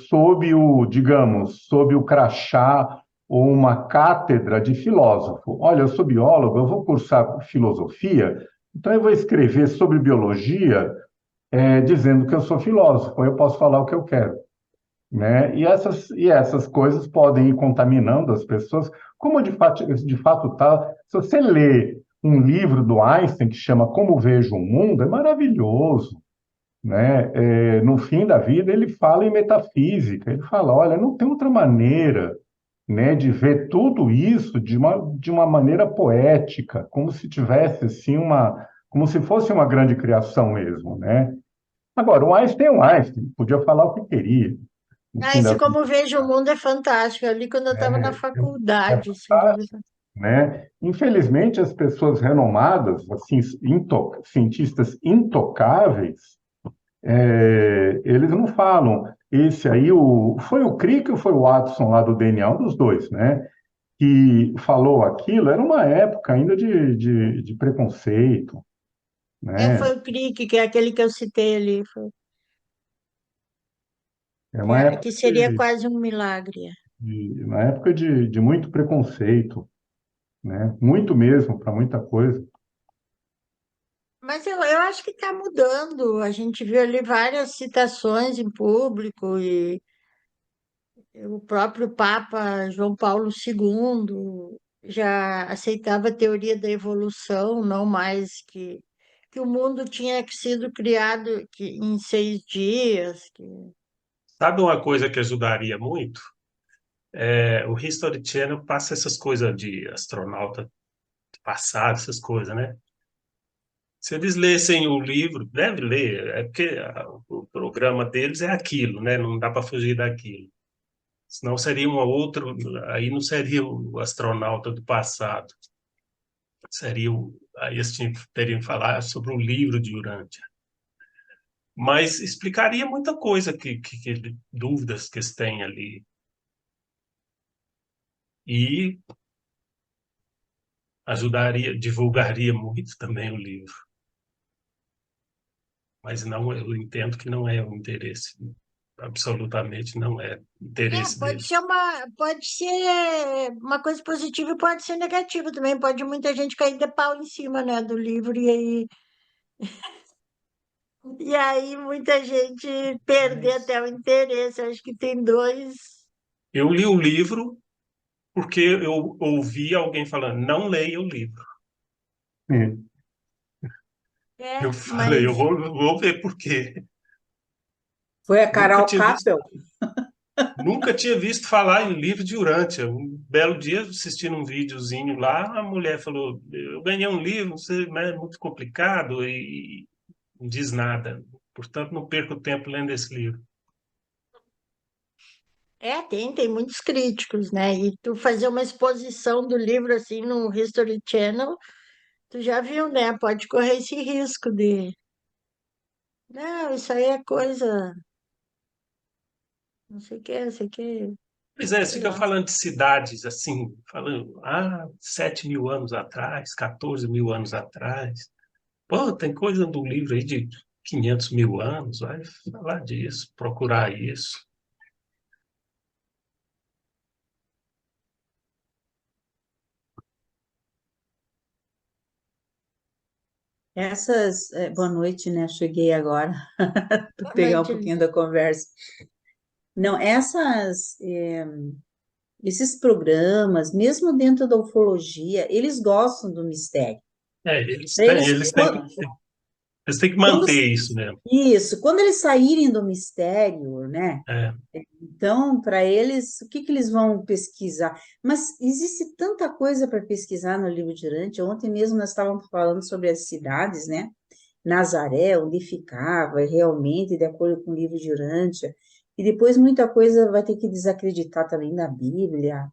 sob o, digamos, sob o crachá ou uma cátedra de filósofo. Olha, eu sou biólogo, eu vou cursar filosofia, então eu vou escrever sobre biologia, dizendo que eu sou filósofo, eu posso falar o que eu quero, né? E essas coisas podem ir contaminando as pessoas, como de fato tá. Se você lê um livro do Einstein que chama Como Vejo o Mundo, é maravilhoso, né? No fim da vida ele fala em metafísica, ele fala, olha, não tem outra maneira, né, de ver tudo isso de uma maneira poética, como se tivesse assim como se fosse uma grande criação mesmo, né? Agora, o Einstein é um Einstein, podia falar o que queria, no Ah, fim esse da Como Vejo o Mundo é fantástico. Eu li quando eu estava na vida, faculdade, esse livro. né? Infelizmente, as pessoas renomadas, assim, cientistas intocáveis, eles não falam. Esse aí, foi o Crick ou foi o Watson lá do DNA, um dos dois, né? Que falou aquilo, era uma época ainda de preconceito, Foi né? o Crick, que é aquele que eu citei ali, É uma época que seria quase um milagre. uma época de muito preconceito, né? Muito mesmo, para muita coisa. Mas eu acho que está mudando. A gente viu ali várias citações em público e o próprio Papa João Paulo II já aceitava a teoria da evolução, não mais que o mundo tinha sido criado em 6 dias. Sabe uma coisa que ajudaria muito? O History Channel passa essas coisas de astronauta passado, essas coisas, né? Se eles lessem o livro, deve ler, é porque o programa deles é aquilo, né? Não dá para fugir daquilo. Senão seria uma outra, aí não seria o astronauta do passado, aí eles teriam que falar sobre o livro de Urântia. Mas explicaria muita coisa dúvidas que eles têm ali. E ajudaria, divulgaria muito também o livro. Mas não, eu entendo que não é o interesse, absolutamente não é o interesse deles. Pode ser uma coisa positiva e pode ser negativa também. Pode muita gente cair de pau em cima, né, do livro e aí muita gente perder até o interesse. Eu acho que tem dois. Eu li o livro porque eu ouvi alguém falando, não leia o livro. Sim. Eu falei, eu Mas vou ver por quê. Foi a Nunca Carol tinha visto, Capel? nunca tinha visto falar em livro de Urântia. Um belo dia, assistindo um videozinho lá, a mulher falou, eu ganhei um livro, não sei, mas é muito complicado e não diz nada. Portanto, não perco tempo lendo esse livro. tem muitos críticos, né? E tu fazer uma exposição do livro assim no History Channel, tu já viu, né? Pode correr esse risco de. Não, isso aí é coisa. Não sei o que, não sei o que, Pois é, você sei fica lá. falando de cidades assim, falando, 7.000 anos atrás, 14 mil anos atrás. Pô, tem coisa do livro aí de 500 mil anos, vai falar disso, procurar isso. Boa noite, né? Cheguei agora para Boa pegar um noite, pouquinho Elisa. da conversa. Não, esses programas, mesmo dentro da ufologia, eles gostam do mistério. Eles Para têm, eles, eles têm, eles têm que quando, manter isso mesmo. isso, quando eles saírem do mistério, né? É, Então, para eles, o que que eles vão pesquisar? Mas existe tanta coisa para pesquisar no livro de Urântia. Ontem mesmo nós estávamos falando sobre as cidades, né? Nazaré, onde ficava, realmente, de acordo com o livro de Urântia. E depois muita coisa vai ter que desacreditar também da Bíblia,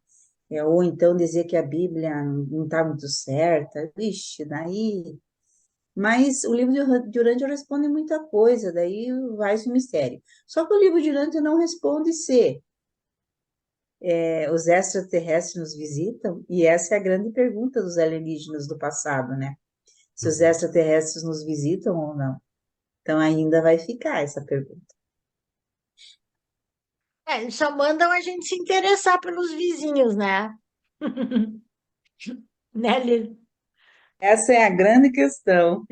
ou então dizer que a Bíblia não está muito certa. Vixe, daí. Mas o livro de Urântia responde muita coisa, daí vai esse mistério. Só que o livro de Urântia não responde se os extraterrestres nos visitam, e essa é a grande pergunta dos alienígenas do passado, né? Se os extraterrestres nos visitam ou não. Então ainda vai ficar essa pergunta. Eles só mandam a gente se interessar pelos vizinhos, né? Né, Lili? Essa é a grande questão.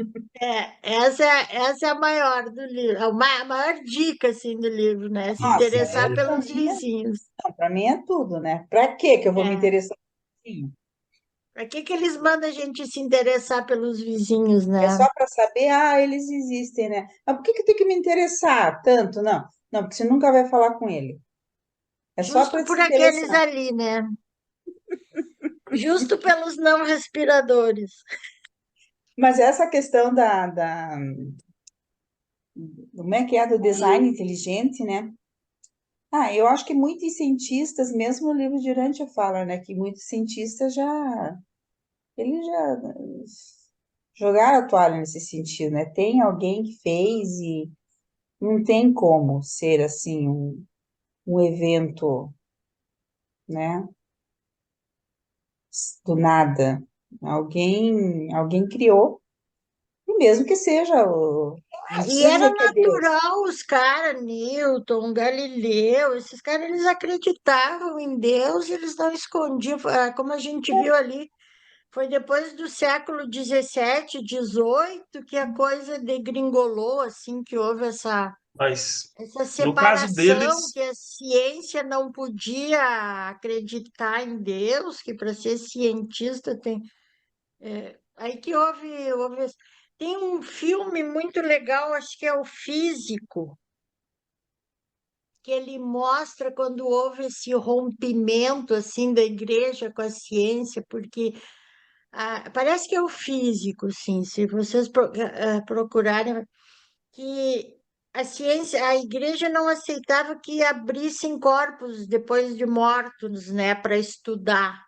Essa é a maior do livro, a maior dica, assim, do livro, né? Se Nossa, interessar para pelos mim, vizinhos. para mim é tudo, né? Para que eu vou me É. interessar assim? Para que eles mandam a gente se interessar pelos vizinhos, É né? só para saber, eles existem, né? Mas por que eu tenho que me interessar tanto? Não, não, porque você nunca vai falar com ele. É só Justo para por se aqueles interessar. ali, né? Justo pelos não respiradores. Mas essa questão como é que é, do design inteligente, né? Eu acho que muitos cientistas, mesmo no livro de Urântia fala, né, que muitos cientistas eles já jogaram a toalha nesse sentido, né? Tem alguém que fez e não tem como ser assim um evento, né, do nada. Alguém criou, e mesmo que seja não E precisa era dizer que é Deus. natural os caras, Newton, Galileu, esses caras, eles acreditavam em Deus e eles não escondiam. Como a gente viu ali, foi depois do século XVII, XVIII, que a coisa degringolou, assim, que houve Mas essa no caso separação, deles, que a ciência não podia acreditar em Deus, que para ser cientista tem. Aí que houve. Tem um filme muito legal, acho que é o Físico, que ele mostra quando houve esse rompimento assim da igreja com a ciência, porque parece que é o Físico, sim, se vocês procurarem, que a ciência, a igreja não aceitava que abrissem corpos depois de mortos, né, para estudar.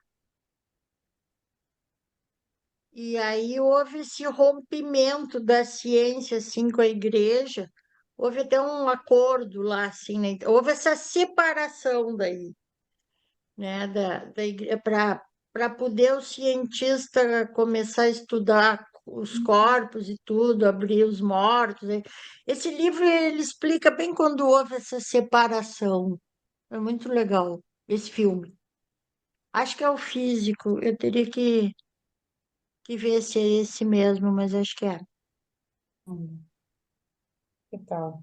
E aí houve esse rompimento da ciência assim com a igreja. Houve até um acordo lá assim, né? Houve essa separação daí, né, da igreja para poder o cientista começar a estudar os corpos e tudo, abrir os mortos, né? Esse livro ele explica bem quando houve essa separação. É muito legal esse filme. Acho que é o Físico. Eu teria que ver se é esse mesmo, mas acho que é. Hum, que tal?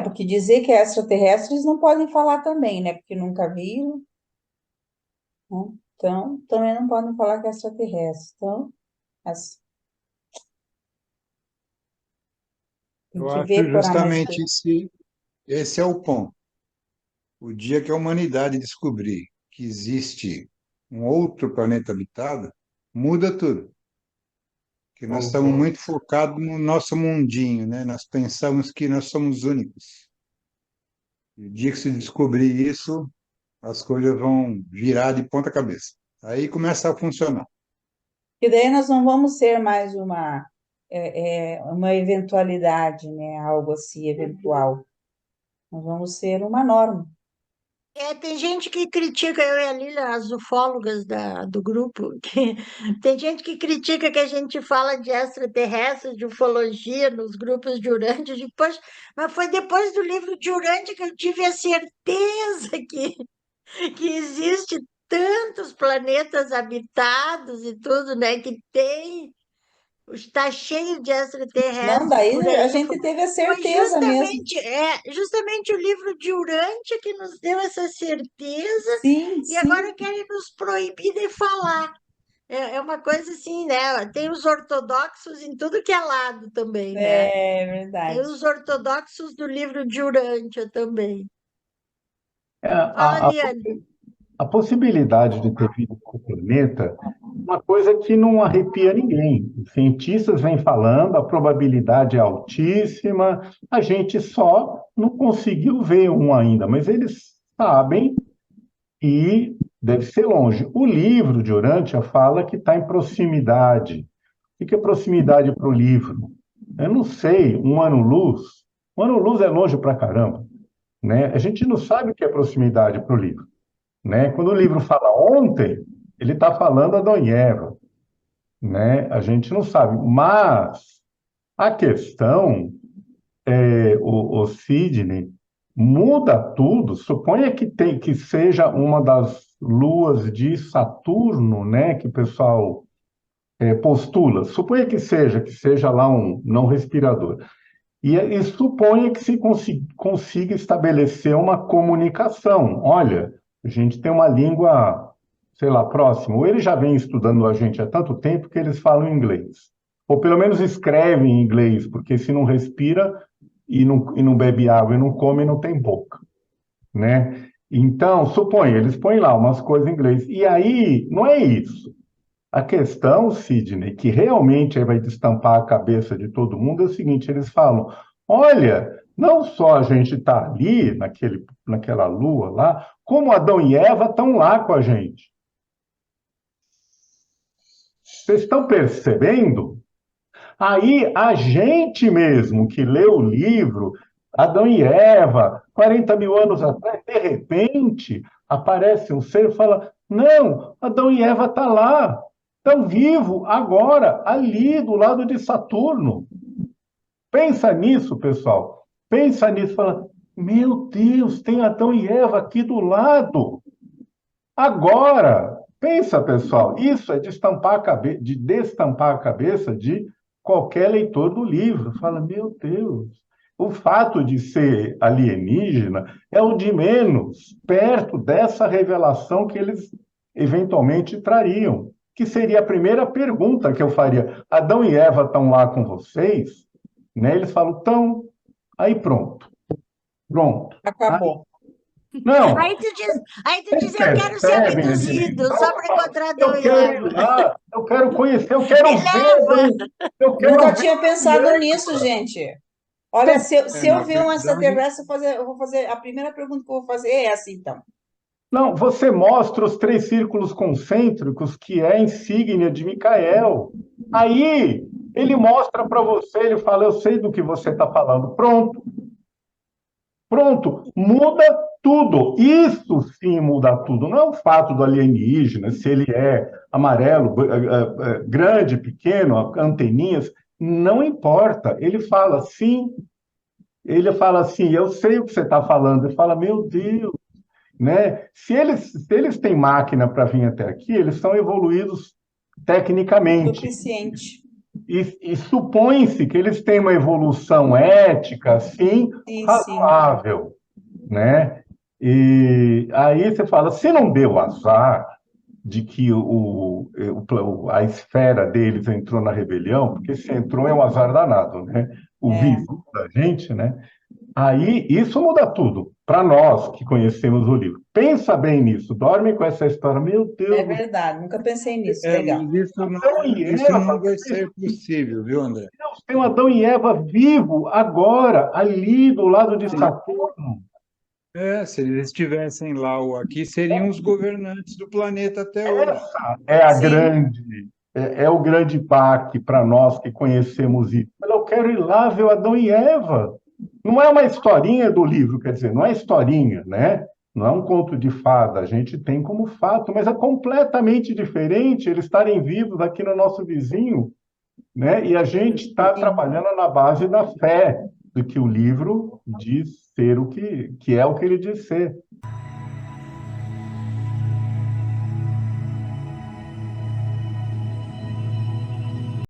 Porque dizer que é extraterrestres não podem falar também, né? Porque nunca viram, né? Então, também não podem falar que é extraterrestre. Então, as- tem Eu que acho ver por a mais justamente esse é o ponto. O dia que a humanidade descobrir que existe um outro planeta habitado, muda tudo. Porque nós estamos concordo. muito focados no nosso mundinho, né? Nós pensamos que nós somos únicos. E o dia que se descobrir isso, as coisas vão virar de ponta cabeça. Aí começa a funcionar. E daí nós não vamos ser mais uma eventualidade, né? Algo assim, eventual. Nós vamos ser uma norma. Tem gente que critica, eu e a Lília, as ufólogas do grupo, que tem gente que critica que a gente fala de extraterrestres, de ufologia nos grupos de Urântia. Eu digo, poxa, mas foi depois do livro de Urântia que eu tive a certeza que existe tantos planetas habitados e tudo, né? Que tem, está cheio de Não, extraterrestres daí por a aí. gente teve a Foi certeza mesmo. justamente o livro de Urântia que nos deu essa certeza Sim, e sim, agora querem nos proibir de falar. É uma coisa assim, né? Tem os ortodoxos em tudo que é lado também, né? é Tem verdade. os ortodoxos do livro de Urântia também. É, Fala, Liane. a possibilidade de ter vida no planeta, uma coisa que não arrepia ninguém. Os cientistas vêm falando, a probabilidade é altíssima, a gente só não conseguiu ver um ainda, mas eles sabem e deve ser longe. O livro de Urântia fala que está em proximidade. O que é proximidade para o livro? Eu não sei, um ano-luz. Um ano-luz é longe pra caramba, né? A gente não sabe o que é proximidade para o livro, né? Quando o livro fala ontem, ele está falando Adão e Eva, né? A gente não sabe, mas a questão, o Sidney, muda tudo. Suponha que seja uma das luas de Saturno, né, que o pessoal postula. Suponha que seja lá um não respirador. E suponha que se consiga estabelecer uma comunicação. Olha, a gente tem uma língua, sei lá, próxima. Ou ele já vem estudando a gente há tanto tempo que eles falam inglês. Ou pelo menos escrevem em inglês, porque se não respira e não bebe água e não come, não tem boca, né? Então, suponha, eles põem lá umas coisas em inglês. E aí, não é isso. A questão, Sidney, que realmente aí vai destampar a cabeça de todo mundo, é o seguinte: eles falam, olha, não só a gente está ali, naquela lua lá, como Adão e Eva estão lá com a gente. Vocês estão percebendo? Aí, a gente mesmo que lê o livro, Adão e Eva, 40 mil anos atrás, de repente, aparece um ser e fala, não, Adão e Eva estão lá. Estão vivos agora, ali do lado de Saturno. Pensa nisso, pessoal. Pensa nisso. Fala, meu Deus, tem Adão e Eva aqui do lado. Agora. Pensa, pessoal. Isso é de destampar a cabeça de qualquer leitor do livro. Fala, meu Deus. O fato de ser alienígena é o de menos, perto dessa revelação que eles eventualmente trariam. Que seria a primeira pergunta que eu faria. Adão e Eva estão lá com vocês? Né? Eles falam, estão. Aí pronto. Pronto. Acabou. Não. Aí tu diz, eu quero ser abduzido, só para encontrar Adão Eu e quero Eva. ir lá, eu quero conhecer, eu quero Me ver. Eu quero Nunca ver tinha pensado nisso, gente. Olha, se eu Na ver um verdade, extraterrestre, eu vou fazer. A primeira pergunta que eu vou fazer é essa, então. Não, você mostra os 3 círculos concêntricos, que é a insígnia de Micael. Aí, ele mostra para você, ele fala, eu sei do que você está falando. Pronto. Pronto. Muda tudo. Isso sim muda tudo. Não é o fato do alienígena, se ele é amarelo, grande, pequeno, anteninhas. Não importa. Ele fala, sim. Ele fala assim, eu sei o que você está falando. Ele fala, meu Deus. Né? Se eles têm máquina para vir até aqui, eles são evoluídos tecnicamente. Suficiente. E supõe-se que eles têm uma evolução ética, assim, Sim, sim. razoável. Né? E aí você fala, se não deu azar de que a esfera deles entrou na rebelião, porque se entrou é um azar danado, né? O vizinho da gente, né? Aí isso muda tudo para nós que conhecemos o livro. Pensa bem nisso, dorme com essa história. Meu Deus É do céu. verdade, nunca pensei nisso. Legal. Mas isso Adão e não Eva, vai ser possível, viu, André? Deus tem um Adão e Eva vivo agora, ali do lado de Sim. Saturno. Se eles estivessem lá ou aqui, seriam os governantes do planeta até hoje. Essa é a Sim. grande, é o grande baque para nós que conhecemos isso. Eu quero ir lá ver o Adão e Eva. Não é uma historinha do livro, quer dizer, não é historinha, né? Não é um conto de fada, a gente tem como fato, mas é completamente diferente eles estarem vivos aqui no nosso vizinho, né? E a gente está Sim. trabalhando na base da fé, de que o livro diz ser que é o que ele diz ser.